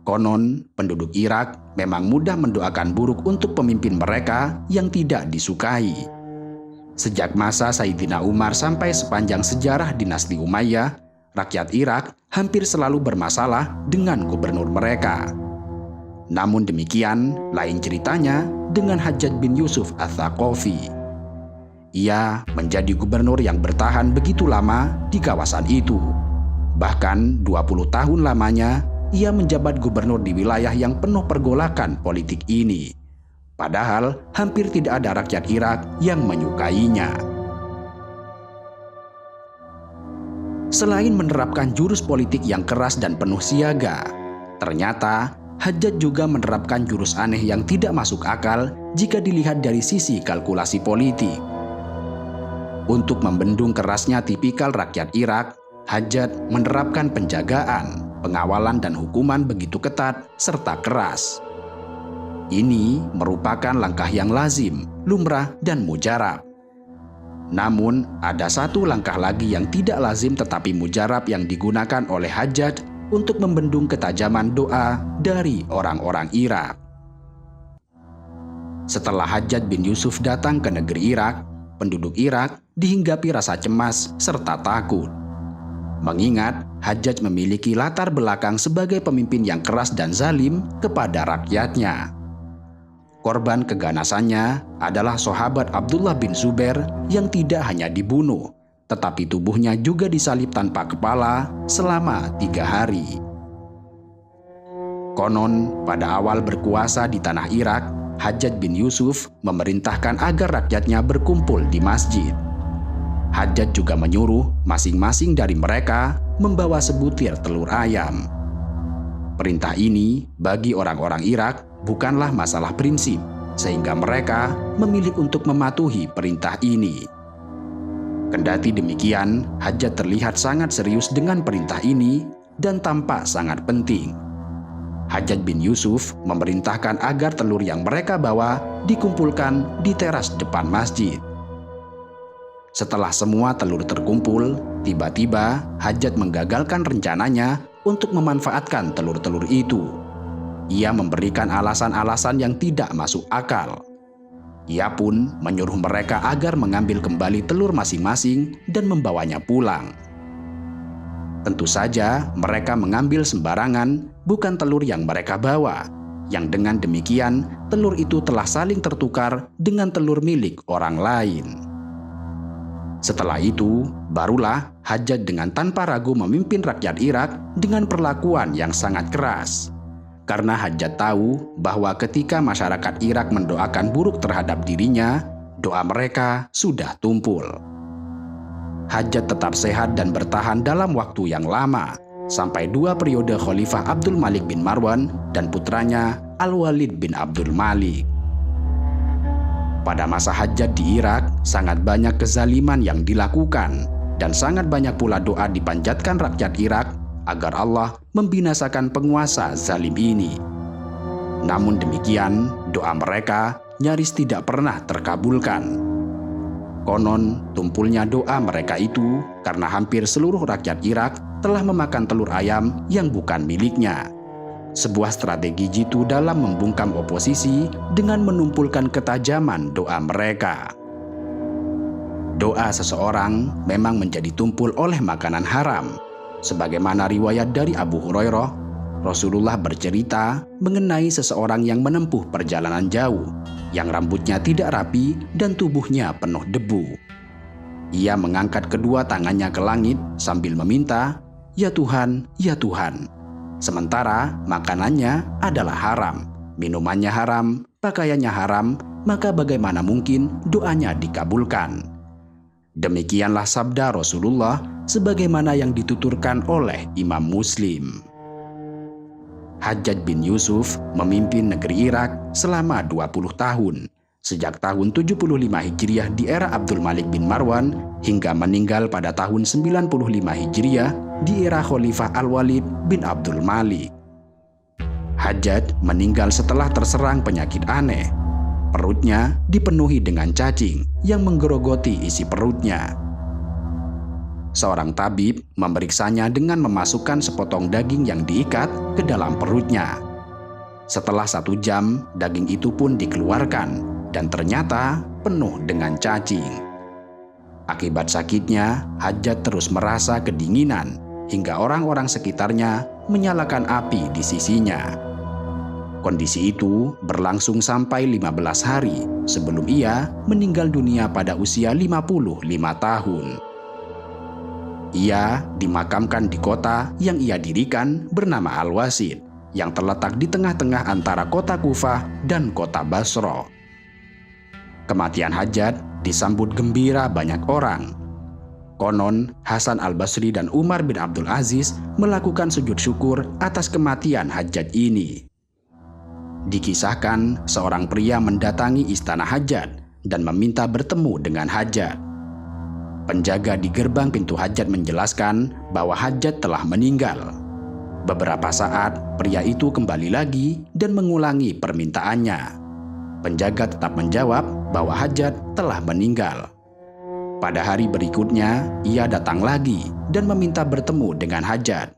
Konon, penduduk Irak memang mudah mendoakan buruk untuk pemimpin mereka yang tidak disukai. Sejak masa Sayyidina Umar sampai sepanjang sejarah dinasti Umayyah, rakyat Irak hampir selalu bermasalah dengan gubernur mereka. Namun demikian, lain ceritanya dengan Hajjaj bin Yusuf Ats-Tsaqafi. Ia menjadi gubernur yang bertahan begitu lama di kawasan itu. Bahkan 20 tahun lamanya, ia menjabat gubernur di wilayah yang penuh pergolakan politik ini. Padahal hampir tidak ada rakyat Irak yang menyukainya. Selain menerapkan jurus politik yang keras dan penuh siaga, ternyata Hajjaj juga menerapkan jurus aneh yang tidak masuk akal jika dilihat dari sisi kalkulasi politik. Untuk membendung kerasnya tipikal rakyat Irak, Hajjaj menerapkan penjagaan, pengawalan dan hukuman begitu ketat serta keras. Ini merupakan langkah yang lazim, lumrah dan mujarab. Namun, ada satu langkah lagi yang tidak lazim tetapi mujarab yang digunakan oleh Hajjaj untuk membendung ketajaman doa dari orang-orang Irak. Setelah Hajjaj bin Yusuf datang ke negeri Irak, penduduk Irak dihinggapi rasa cemas serta takut. Mengingat Hajjaj memiliki latar belakang sebagai pemimpin yang keras dan zalim kepada rakyatnya. Korban keganasannya adalah sahabat Abdullah bin Zubair yang tidak hanya dibunuh, tetapi tubuhnya juga disalib tanpa kepala selama 3 hari. Konon, pada awal berkuasa di tanah Irak, Hajjaj bin Yusuf memerintahkan agar rakyatnya berkumpul di masjid. Hajjaj juga menyuruh masing-masing dari mereka membawa sebutir telur ayam. Perintah ini bagi orang-orang Irak bukanlah masalah prinsip, sehingga mereka memilih untuk mematuhi perintah ini. Kendati demikian, Hajjaj terlihat sangat serius dengan perintah ini dan tampak sangat penting. Hajjaj bin Yusuf memerintahkan agar telur yang mereka bawa dikumpulkan di teras depan masjid. Setelah semua telur terkumpul, tiba-tiba Hajjaj menggagalkan rencananya untuk memanfaatkan telur-telur itu. Ia memberikan alasan-alasan yang tidak masuk akal. Ia pun menyuruh mereka agar mengambil kembali telur masing-masing dan membawanya pulang. Tentu saja mereka mengambil sembarangan, bukan telur yang mereka bawa, yang dengan demikian telur itu telah saling tertukar dengan telur milik orang lain. Setelah itu, barulah Hajjaj dengan tanpa ragu memimpin rakyat Irak dengan perlakuan yang sangat keras. Karena Hajjaj tahu bahwa ketika masyarakat Irak mendoakan buruk terhadap dirinya, doa mereka sudah tumpul. Hajjaj tetap sehat dan bertahan dalam waktu yang lama, sampai 2 periode Khalifah Abdul Malik bin Marwan dan putranya Al-Walid bin Abdul Malik. Pada masa Hajjaj di Irak, sangat banyak kezaliman yang dilakukan, dan sangat banyak pula doa dipanjatkan rakyat Irak agar Allah membinasakan penguasa zalim ini. Namun demikian, doa mereka nyaris tidak pernah terkabulkan. Konon, tumpulnya doa mereka itu karena hampir seluruh rakyat Irak telah memakan telur ayam yang bukan miliknya. Sebuah strategi jitu dalam membungkam oposisi dengan menumpulkan ketajaman doa mereka. Doa seseorang memang menjadi tumpul oleh makanan haram. Sebagaimana riwayat dari Abu Hurairah, Rasulullah bercerita mengenai seseorang yang menempuh perjalanan jauh, yang rambutnya tidak rapi dan tubuhnya penuh debu. Ia mengangkat kedua tangannya ke langit sambil meminta, "Ya Tuhan, ya Tuhan." Sementara makanannya adalah haram, minumannya haram, pakaiannya haram, maka bagaimana mungkin doanya dikabulkan? Demikianlah sabda Rasulullah sebagaimana yang dituturkan oleh Imam Muslim. Hajjaj bin Yusuf memimpin negeri Irak selama 20 tahun, sejak tahun 75 Hijriah di era Abdul Malik bin Marwan hingga meninggal pada tahun 95 Hijriah di era Khalifah Al-Walid bin Abdul Malik. Hajjaj meninggal setelah terserang penyakit aneh. Perutnya dipenuhi dengan cacing yang menggerogoti isi perutnya. Seorang tabib memeriksanya dengan memasukkan sepotong daging yang diikat ke dalam perutnya. Setelah 1 jam, daging itu pun dikeluarkan dan ternyata penuh dengan cacing. Akibat sakitnya, Hajjaj terus merasa kedinginan hingga orang-orang sekitarnya menyalakan api di sisinya. Kondisi itu berlangsung sampai 15 hari sebelum ia meninggal dunia pada usia 55 tahun. Ia dimakamkan di kota yang ia dirikan bernama Al-Wasid, yang terletak di tengah-tengah antara kota Kufah dan kota Basra. Kematian Hajjaj disambut gembira banyak orang. Konon, Hasan al-Basri dan Umar bin Abdul Aziz melakukan sujud syukur atas kematian Hajjaj ini. Dikisahkan, seorang pria mendatangi istana Hajjaj dan meminta bertemu dengan Hajjaj. Penjaga di gerbang pintu Hajjaj menjelaskan bahwa Hajjaj telah meninggal. Beberapa saat, pria itu kembali lagi dan mengulangi permintaannya. Penjaga tetap menjawab bahwa Hajjaj telah meninggal. Pada hari berikutnya, ia datang lagi dan meminta bertemu dengan Hajjaj.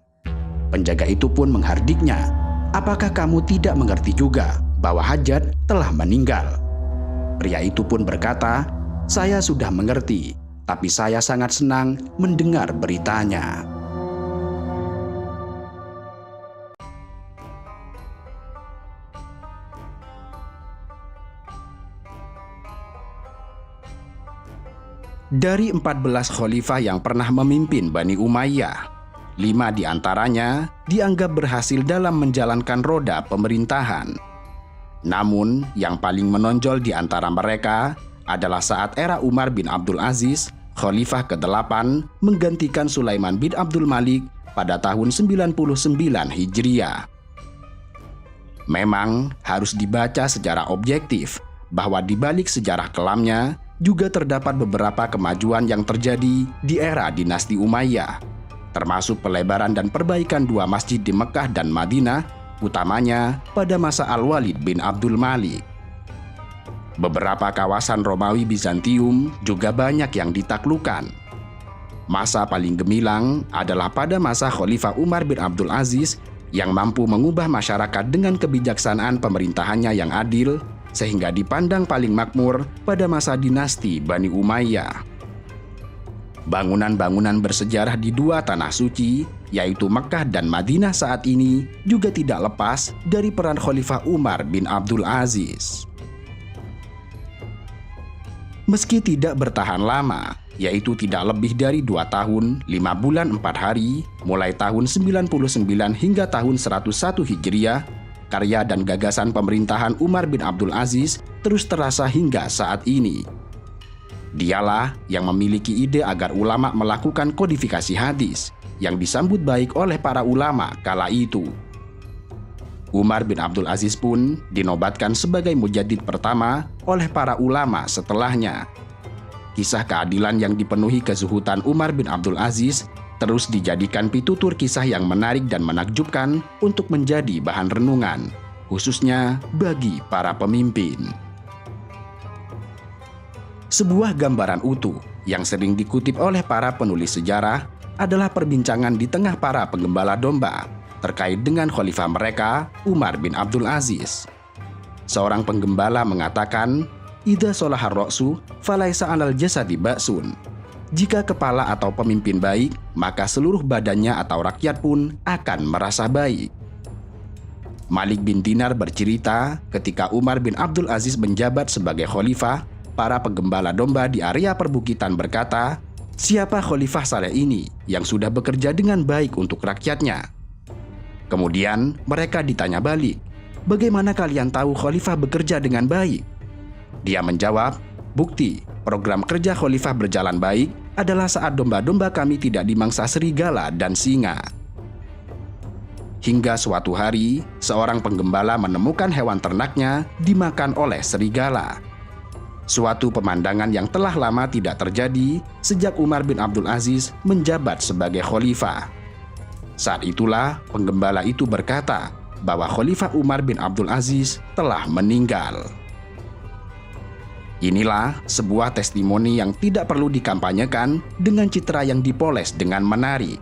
Penjaga itu pun menghardiknya, "Apakah kamu tidak mengerti juga bahwa Hajjaj telah meninggal?" Pria itu pun berkata, "Saya sudah mengerti, tapi saya sangat senang mendengar beritanya." Dari 14 khalifah yang pernah memimpin Bani Umayyah, 5 di antaranya dianggap berhasil dalam menjalankan roda pemerintahan. Namun, yang paling menonjol di antara mereka adalah saat era Umar bin Abdul Aziz, khalifah ke-8, menggantikan Sulaiman bin Abdul Malik pada tahun 99 Hijriah. Memang harus dibaca secara objektif bahwa di balik sejarah kelamnya juga terdapat beberapa kemajuan yang terjadi di era dinasti Umayyah, termasuk pelebaran dan perbaikan 2 masjid di Mekah dan Madinah, utamanya pada masa Al-Walid bin Abdul Malik. Beberapa kawasan Romawi Bizantium juga banyak yang ditaklukkan. Masa paling gemilang adalah pada masa Khalifah Umar bin Abdul Aziz yang mampu mengubah masyarakat dengan kebijaksanaan pemerintahannya yang adil, sehingga dipandang paling makmur pada masa dinasti Bani Umayyah. Bangunan-bangunan bersejarah di 2 tanah suci, yaitu Mekah dan Madinah saat ini, juga tidak lepas dari peran Khalifah Umar bin Abdul Aziz. Meski tidak bertahan lama, yaitu tidak lebih dari 2 tahun, 5 bulan 4 hari, mulai tahun 99 hingga tahun 101 Hijriah, karya dan gagasan pemerintahan Umar bin Abdul Aziz terus terasa hingga saat ini. Dialah yang memiliki ide agar ulama melakukan kodifikasi hadis, yang disambut baik oleh para ulama kala itu. Umar bin Abdul Aziz pun dinobatkan sebagai mujaddid pertama oleh para ulama setelahnya. Kisah keadilan yang dipenuhi kezuhudan Umar bin Abdul Aziz terus dijadikan pitutur kisah yang menarik dan menakjubkan untuk menjadi bahan renungan, khususnya bagi para pemimpin. Sebuah gambaran utuh yang sering dikutip oleh para penulis sejarah adalah perbincangan di tengah para penggembala domba terkait dengan khalifah mereka, Umar bin Abdul Aziz. Seorang penggembala mengatakan, "Idza sholahar ra'su falaisa 'alal jasadi ba'sun." Jika kepala atau pemimpin baik, maka seluruh badannya atau rakyat pun akan merasa baik. Malik bin Dinar bercerita, ketika Umar bin Abdul Aziz menjabat sebagai khalifah, para penggembala domba di area perbukitan berkata, "Siapa khalifah saleh ini yang sudah bekerja dengan baik untuk rakyatnya?" Kemudian mereka ditanya balik, "Bagaimana kalian tahu khalifah bekerja dengan baik?" Dia menjawab, "Bukti program kerja khalifah berjalan baik adalah saat domba-domba kami tidak dimangsa serigala dan singa." Hingga suatu hari, seorang penggembala menemukan hewan ternaknya dimakan oleh serigala. Suatu pemandangan yang telah lama tidak terjadi sejak Umar bin Abdul Aziz menjabat sebagai khalifah. Saat itulah penggembala itu berkata bahwa Khalifah Umar bin Abdul Aziz telah meninggal. Inilah sebuah testimoni yang tidak perlu dikampanyekan dengan citra yang dipoles dengan menarik.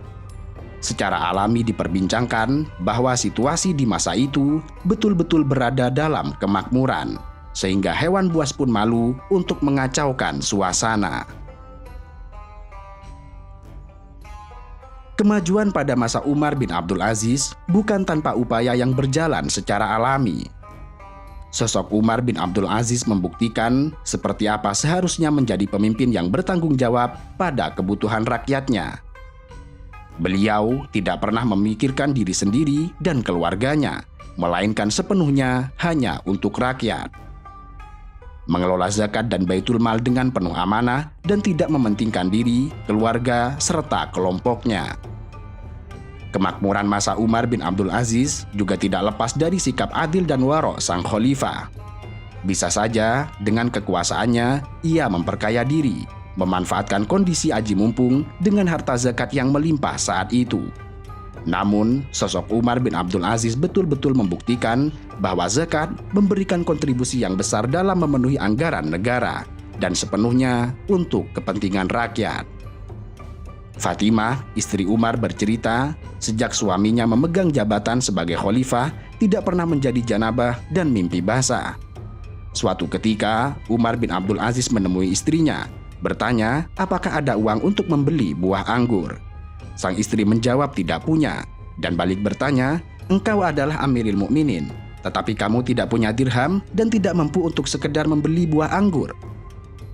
Secara alami diperbincangkan bahwa situasi di masa itu betul-betul berada dalam kemakmuran, sehingga hewan buas pun malu untuk mengacaukan suasana. Kemajuan pada masa Umar bin Abdul Aziz bukan tanpa upaya yang berjalan secara alami. Sosok Umar bin Abdul Aziz membuktikan seperti apa seharusnya menjadi pemimpin yang bertanggung jawab pada kebutuhan rakyatnya. Beliau tidak pernah memikirkan diri sendiri dan keluarganya, melainkan sepenuhnya hanya untuk rakyat. Mengelola zakat dan baitul mal dengan penuh amanah dan tidak mementingkan diri, keluarga, serta kelompoknya. Kemakmuran masa Umar bin Abdul Aziz juga tidak lepas dari sikap adil dan waro' sang khalifah. Bisa saja dengan kekuasaannya, ia memperkaya diri, memanfaatkan kondisi aji mumpung dengan harta zakat yang melimpah saat itu. Namun, sosok Umar bin Abdul Aziz betul-betul membuktikan bahwa zakat memberikan kontribusi yang besar dalam memenuhi anggaran negara dan sepenuhnya untuk kepentingan rakyat. Fatimah, istri Umar bercerita, sejak suaminya memegang jabatan sebagai khalifah, tidak pernah menjadi janabah dan mimpi basah. Suatu ketika, Umar bin Abdul Aziz menemui istrinya, bertanya apakah ada uang untuk membeli buah anggur. Sang istri menjawab tidak punya, dan balik bertanya, "Engkau adalah Amiril Mukminin, tetapi kamu tidak punya dirham dan tidak mampu untuk sekedar membeli buah anggur."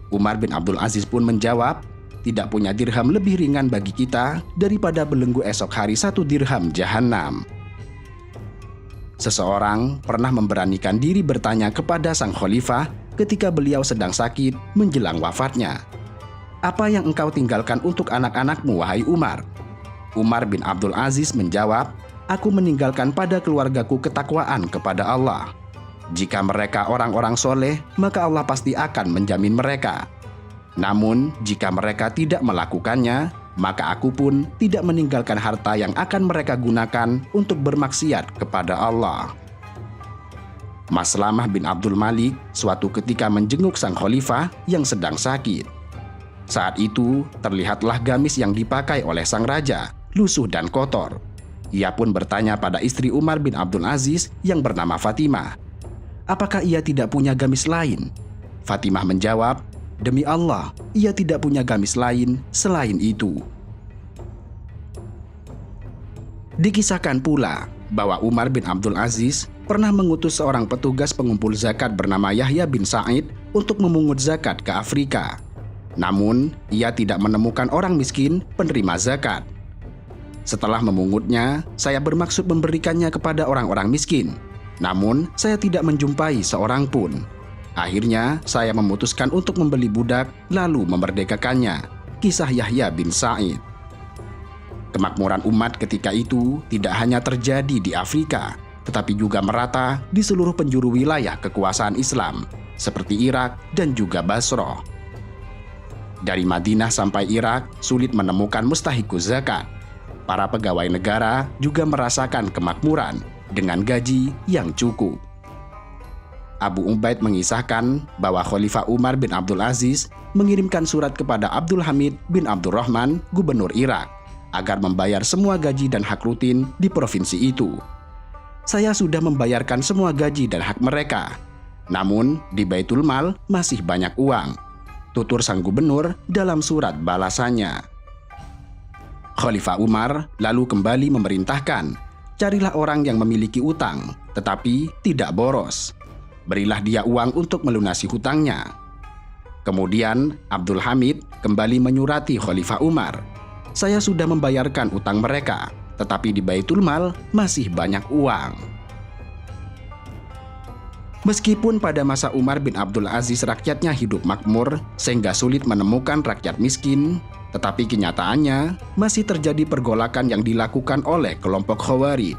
Umar bin Abdul Aziz pun menjawab, "Tidak punya dirham lebih ringan bagi kita daripada belenggu esok hari 1 dirham jahanam." Seseorang pernah memberanikan diri bertanya kepada sang khalifah ketika beliau sedang sakit menjelang wafatnya, "Apa yang engkau tinggalkan untuk anak-anakmu, wahai Umar?" Umar bin Abdul Aziz menjawab, "Aku meninggalkan pada keluargaku ketakwaan kepada Allah. Jika mereka orang-orang soleh, maka Allah pasti akan menjamin mereka. Namun, jika mereka tidak melakukannya, maka aku pun tidak meninggalkan harta yang akan mereka gunakan untuk bermaksiat kepada Allah." Maslamah bin Abdul Malik suatu ketika menjenguk sang khalifah yang sedang sakit. Saat itu, terlihatlah gamis yang dipakai oleh sang raja lusuh dan kotor. Ia pun bertanya pada istri Umar bin Abdul Aziz yang bernama Fatimah, apakah ia tidak punya gamis lain? Fatimah menjawab, "Demi Allah, ia tidak punya gamis lain selain itu." Dikisahkan pula bahwa Umar bin Abdul Aziz pernah mengutus seorang petugas pengumpul zakat bernama Yahya bin Sa'id untuk memungut zakat ke Afrika. Namun, ia tidak menemukan orang miskin penerima zakat. Setelah memungutnya, saya bermaksud memberikannya kepada orang-orang miskin. Namun, saya tidak menjumpai seorang pun. Akhirnya, saya memutuskan untuk membeli budak lalu memerdekakannya. Kisah Yahya bin Sa'id. Kemakmuran umat ketika itu tidak hanya terjadi di Afrika, tetapi juga merata di seluruh penjuru wilayah kekuasaan Islam, seperti Irak dan juga Basrah. Dari Madinah sampai Irak, sulit menemukan mustahikus zakat. Para pegawai negara juga merasakan kemakmuran dengan gaji yang cukup. Abu Ubaid mengisahkan bahwa Khalifah Umar bin Abdul Aziz mengirimkan surat kepada Abdul Hamid bin Abdurrahman, gubernur Irak, agar membayar semua gaji dan hak rutin di provinsi itu. Saya sudah membayarkan semua gaji dan hak mereka. Namun, di Baitul Mal masih banyak uang, tutur sang gubernur dalam surat balasannya. Khalifah Umar lalu kembali memerintahkan, carilah orang yang memiliki utang, tetapi tidak boros. Berilah dia uang untuk melunasi hutangnya. Kemudian, Abdul Hamid kembali menyurati Khalifah Umar. Saya sudah membayarkan utang mereka, tetapi di Baitul Mal masih banyak uang. Meskipun pada masa Umar bin Abdul Aziz rakyatnya hidup makmur sehingga sulit menemukan rakyat miskin, tetapi kenyataannya masih terjadi pergolakan yang dilakukan oleh kelompok Khawarij.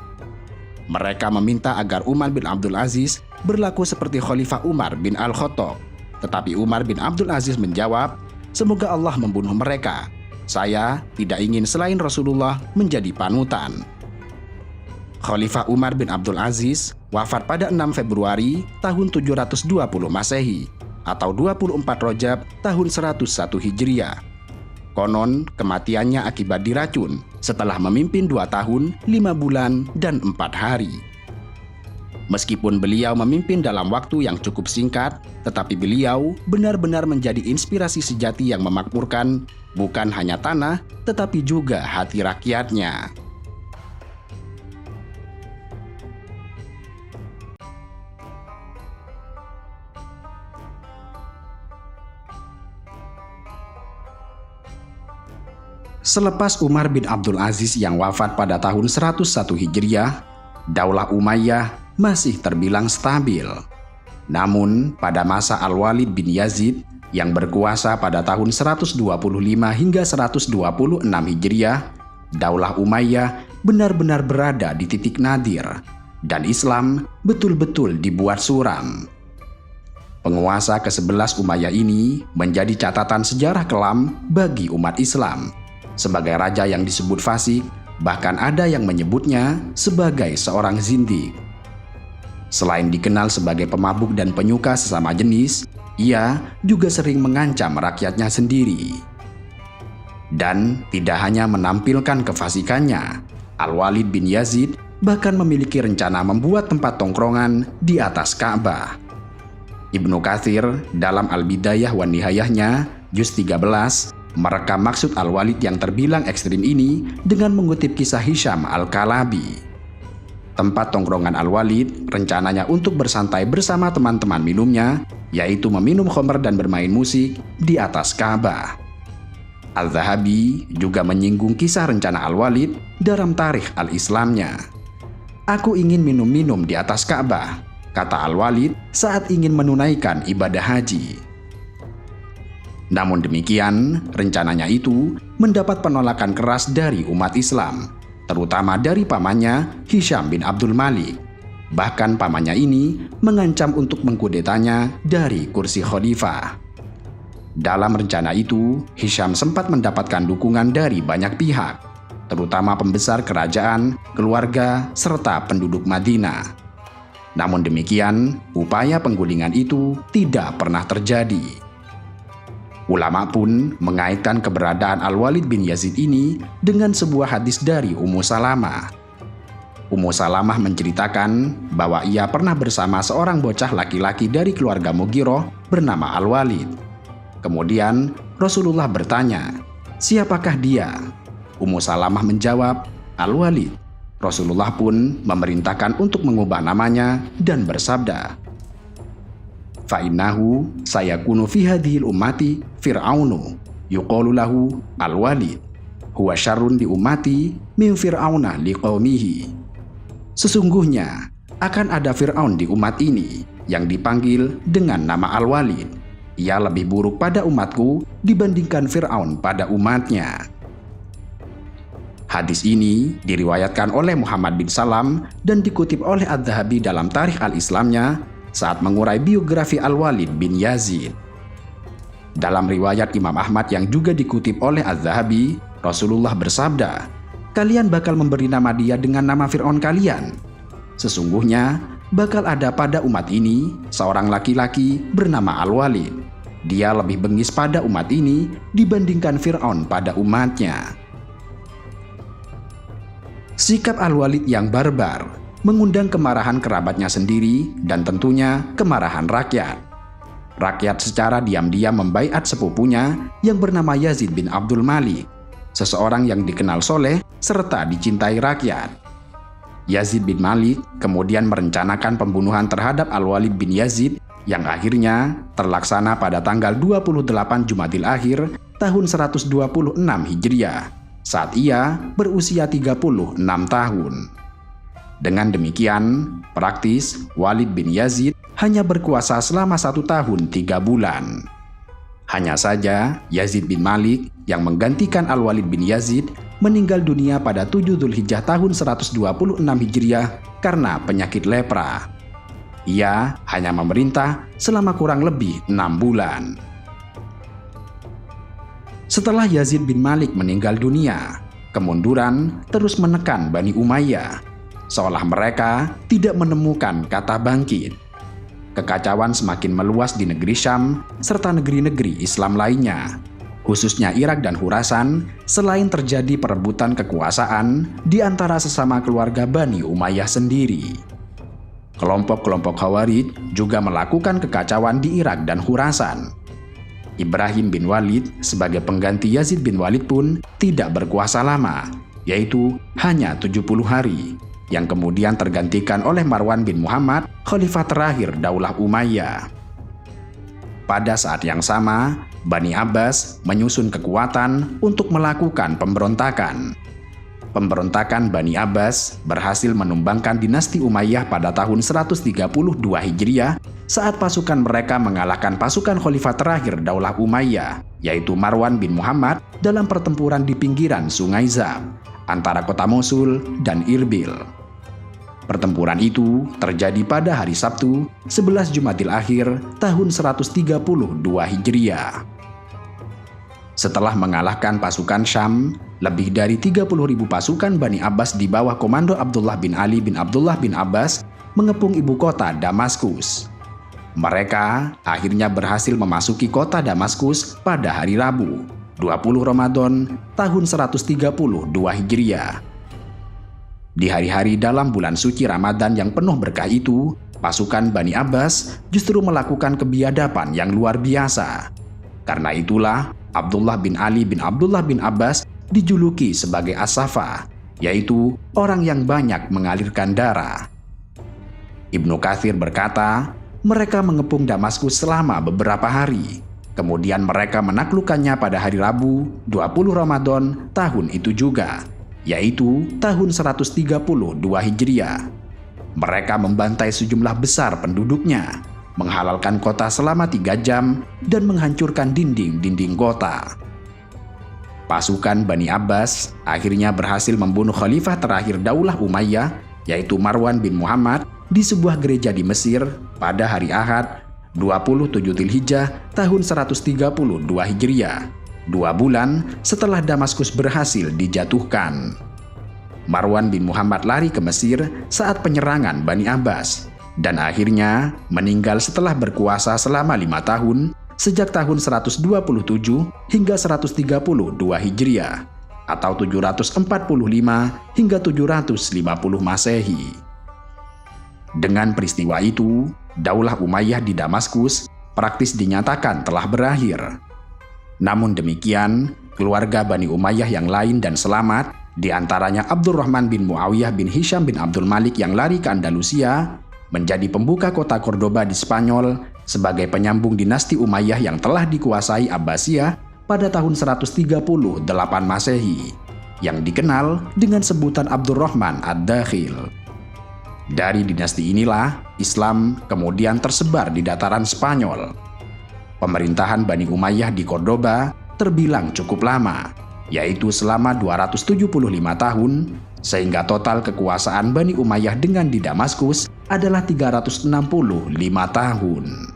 Mereka meminta agar Umar bin Abdul Aziz berlaku seperti Khalifah Umar bin Al-Khattab. Tetapi Umar bin Abdul Aziz menjawab, "Semoga Allah membunuh mereka. Saya tidak ingin selain Rasulullah menjadi panutan." Khalifah Umar bin Abdul Aziz wafat pada 6 Februari tahun 720 Masehi atau 24 Rajab tahun 101 Hijriah. Konon, kematiannya akibat diracun setelah memimpin 2 tahun, 5 bulan, dan 4 hari. Meskipun beliau memimpin dalam waktu yang cukup singkat, tetapi beliau benar-benar menjadi inspirasi sejati yang memakmurkan bukan hanya tanah, tetapi juga hati rakyatnya. Selepas Umar bin Abdul Aziz yang wafat pada tahun 101 Hijriah, Daulah Umayyah masih terbilang stabil. Namun, pada masa Al-Walid bin Yazid yang berkuasa pada tahun 125 hingga 126 Hijriah, Daulah Umayyah benar-benar berada di titik nadir, dan Islam betul-betul dibuat suram. Penguasa ke-11 Umayyah ini menjadi catatan sejarah kelam bagi umat Islam. Sebagai raja yang disebut fasik, bahkan ada yang menyebutnya sebagai seorang zindik. Selain dikenal sebagai pemabuk dan penyuka sesama jenis, ia juga sering mengancam rakyatnya sendiri. Dan tidak hanya menampilkan kefasikannya, Al-Walid bin Yazid bahkan memiliki rencana membuat tempat tongkrongan di atas Ka'bah. Ibnu Katsir dalam Al-Bidayah wan Nihayahnya, juz 13, merekam maksud Al-Walid yang terbilang ekstrim ini dengan mengutip kisah Hisham Al-Kalabi. Tempat tongkrongan Al-Walid rencananya untuk bersantai bersama teman-teman minumnya, yaitu meminum khamr dan bermain musik di atas Ka'bah. Al-Zahabi juga menyinggung kisah rencana Al-Walid dalam Tarikh Al-Islamnya. "Aku ingin minum-minum di atas Ka'bah," kata Al-Walid saat ingin menunaikan ibadah haji. Namun demikian, rencananya itu mendapat penolakan keras dari umat Islam, terutama dari pamannya Hisham bin Abdul Malik. Bahkan pamannya ini mengancam untuk mengkudetanya dari kursi khalifah. Dalam rencana itu, Hisham sempat mendapatkan dukungan dari banyak pihak, terutama pembesar kerajaan, keluarga, serta penduduk Madinah. Namun demikian, upaya penggulingan itu tidak pernah terjadi. Ulama pun mengaitkan keberadaan Al-Walid bin Yazid ini dengan sebuah hadis dari Ummu Salamah. Ummu Salamah menceritakan bahwa ia pernah bersama seorang bocah laki-laki dari keluarga Mughirah bernama Al-Walid. Kemudian Rasulullah bertanya, "Siapakah dia?" Ummu Salamah menjawab, "Al-Walid." Rasulullah pun memerintahkan untuk mengubah namanya dan bersabda, fa innahu sayakunu fi hadhil ummati fir'aunu yuqalu lahu al-Walid huwa syarrun li ummati min fir'auna liqaumihi. Sesungguhnya akan ada Fir'aun di umat ini yang dipanggil dengan nama Al-Walid. Ia lebih buruk pada umatku dibandingkan Fir'aun pada umatnya. Hadis ini diriwayatkan oleh Muhammad bin Salam dan dikutip oleh Adz-Dzahabi dalam Tarikh al-Islamnya saat mengurai biografi Al-Walid bin Yazid. Dalam riwayat Imam Ahmad yang juga dikutip oleh Adz-Dzahabi, Rasulullah bersabda, "Kalian bakal memberi nama dia dengan nama Fir'aun kalian. Sesungguhnya bakal ada pada umat ini seorang laki-laki bernama Al-Walid. Dia lebih bengis pada umat ini dibandingkan Fir'aun pada umatnya." Sikap Al-Walid yang barbar mengundang kemarahan kerabatnya sendiri dan tentunya kemarahan rakyat. Rakyat secara diam-diam membaiat sepupunya yang bernama Yazid bin Abdul Malik, seseorang yang dikenal soleh serta dicintai rakyat. Yazid bin Malik kemudian merencanakan pembunuhan terhadap Al-Walid bin Yazid yang akhirnya terlaksana pada tanggal 28 Jumadil Akhir tahun 126 Hijriah saat ia berusia 36 tahun. Dengan demikian, praktis Walid bin Yazid hanya berkuasa selama 1 tahun 3 bulan. Hanya saja Yazid bin Malik yang menggantikan Al-Walid bin Yazid meninggal dunia pada 7 Dzulhijjah tahun 126 Hijriah karena penyakit lepra. Ia hanya memerintah selama kurang lebih 6 bulan. Setelah Yazid bin Malik meninggal dunia, kemunduran terus menekan Bani Umayyah, seolah mereka tidak menemukan kata bangkit. Kekacauan semakin meluas di negeri Syam serta negeri-negeri Islam lainnya, khususnya Irak dan Khurasan, selain terjadi perebutan kekuasaan di antara sesama keluarga Bani Umayyah sendiri. Kelompok-kelompok Khawarij juga melakukan kekacauan di Irak dan Khurasan. Ibrahim bin Walid sebagai pengganti Yazid bin Walid pun tidak berkuasa lama, yaitu hanya 70 hari, yang kemudian tergantikan oleh Marwan bin Muhammad, khalifah terakhir Daulah Umayyah. Pada saat yang sama, Bani Abbas menyusun kekuatan untuk melakukan pemberontakan. Pemberontakan Bani Abbas berhasil menumbangkan dinasti Umayyah pada tahun 132 Hijriah saat pasukan mereka mengalahkan pasukan khalifah terakhir Daulah Umayyah, yaitu Marwan bin Muhammad dalam pertempuran di pinggiran Sungai Zab antara kota Mosul dan Irbil. Pertempuran itu terjadi pada hari Sabtu 11 Jumadil Akhir tahun 132 Hijriah. Setelah mengalahkan pasukan Syam, lebih dari 30.000 pasukan Bani Abbas di bawah komando Abdullah bin Ali bin Abdullah bin Abbas mengepung ibu kota Damaskus. Mereka akhirnya berhasil memasuki kota Damaskus pada hari Rabu, 20 Ramadan tahun 132 Hijriah. Di hari-hari dalam bulan suci Ramadan yang penuh berkah itu, pasukan Bani Abbas justru melakukan kebiadaban yang luar biasa. Karena itulah Abdullah bin Ali bin Abdullah bin Abbas dijuluki sebagai As-Safa, yaitu orang yang banyak mengalirkan darah. Ibnu Katsir berkata, mereka mengepung Damaskus selama beberapa hari. Kemudian mereka menaklukkannya pada hari Rabu, 20 Ramadan tahun itu juga, yaitu tahun 132 Hijriah. Mereka membantai sejumlah besar penduduknya, menghalalkan kota selama 3 jam, dan menghancurkan dinding-dinding kota. Pasukan Bani Abbas akhirnya berhasil membunuh khalifah terakhir Daulah Umayyah, yaitu Marwan bin Muhammad, di sebuah gereja di Mesir pada hari Ahad, 27 Dzulhijjah tahun 132 Hijriah, 2 bulan setelah Damaskus berhasil dijatuhkan. Marwan bin Muhammad lari ke Mesir saat penyerangan Bani Abbas, dan akhirnya meninggal setelah berkuasa selama 5 tahun sejak tahun 127 hingga 132 Hijriah atau 745 hingga 750 Masehi. Dengan peristiwa itu, Daulah Umayyah di Damaskus praktis dinyatakan telah berakhir. Namun demikian, keluarga Bani Umayyah yang lain dan selamat, di antaranya Abdurrahman bin Muawiyah bin Hisham bin Abdul Malik yang lari ke Andalusia, menjadi pembuka kota Cordoba di Spanyol sebagai penyambung dinasti Umayyah yang telah dikuasai Abbasiyah pada tahun 138 Masehi, yang dikenal dengan sebutan Abdurrahman Ad-Dakhil. Dari dinasti inilah Islam kemudian tersebar di dataran Spanyol. Pemerintahan Bani Umayyah di Cordoba terbilang cukup lama, yaitu selama 275 tahun, sehingga total kekuasaan Bani Umayyah dengan di Damaskus adalah 365 tahun.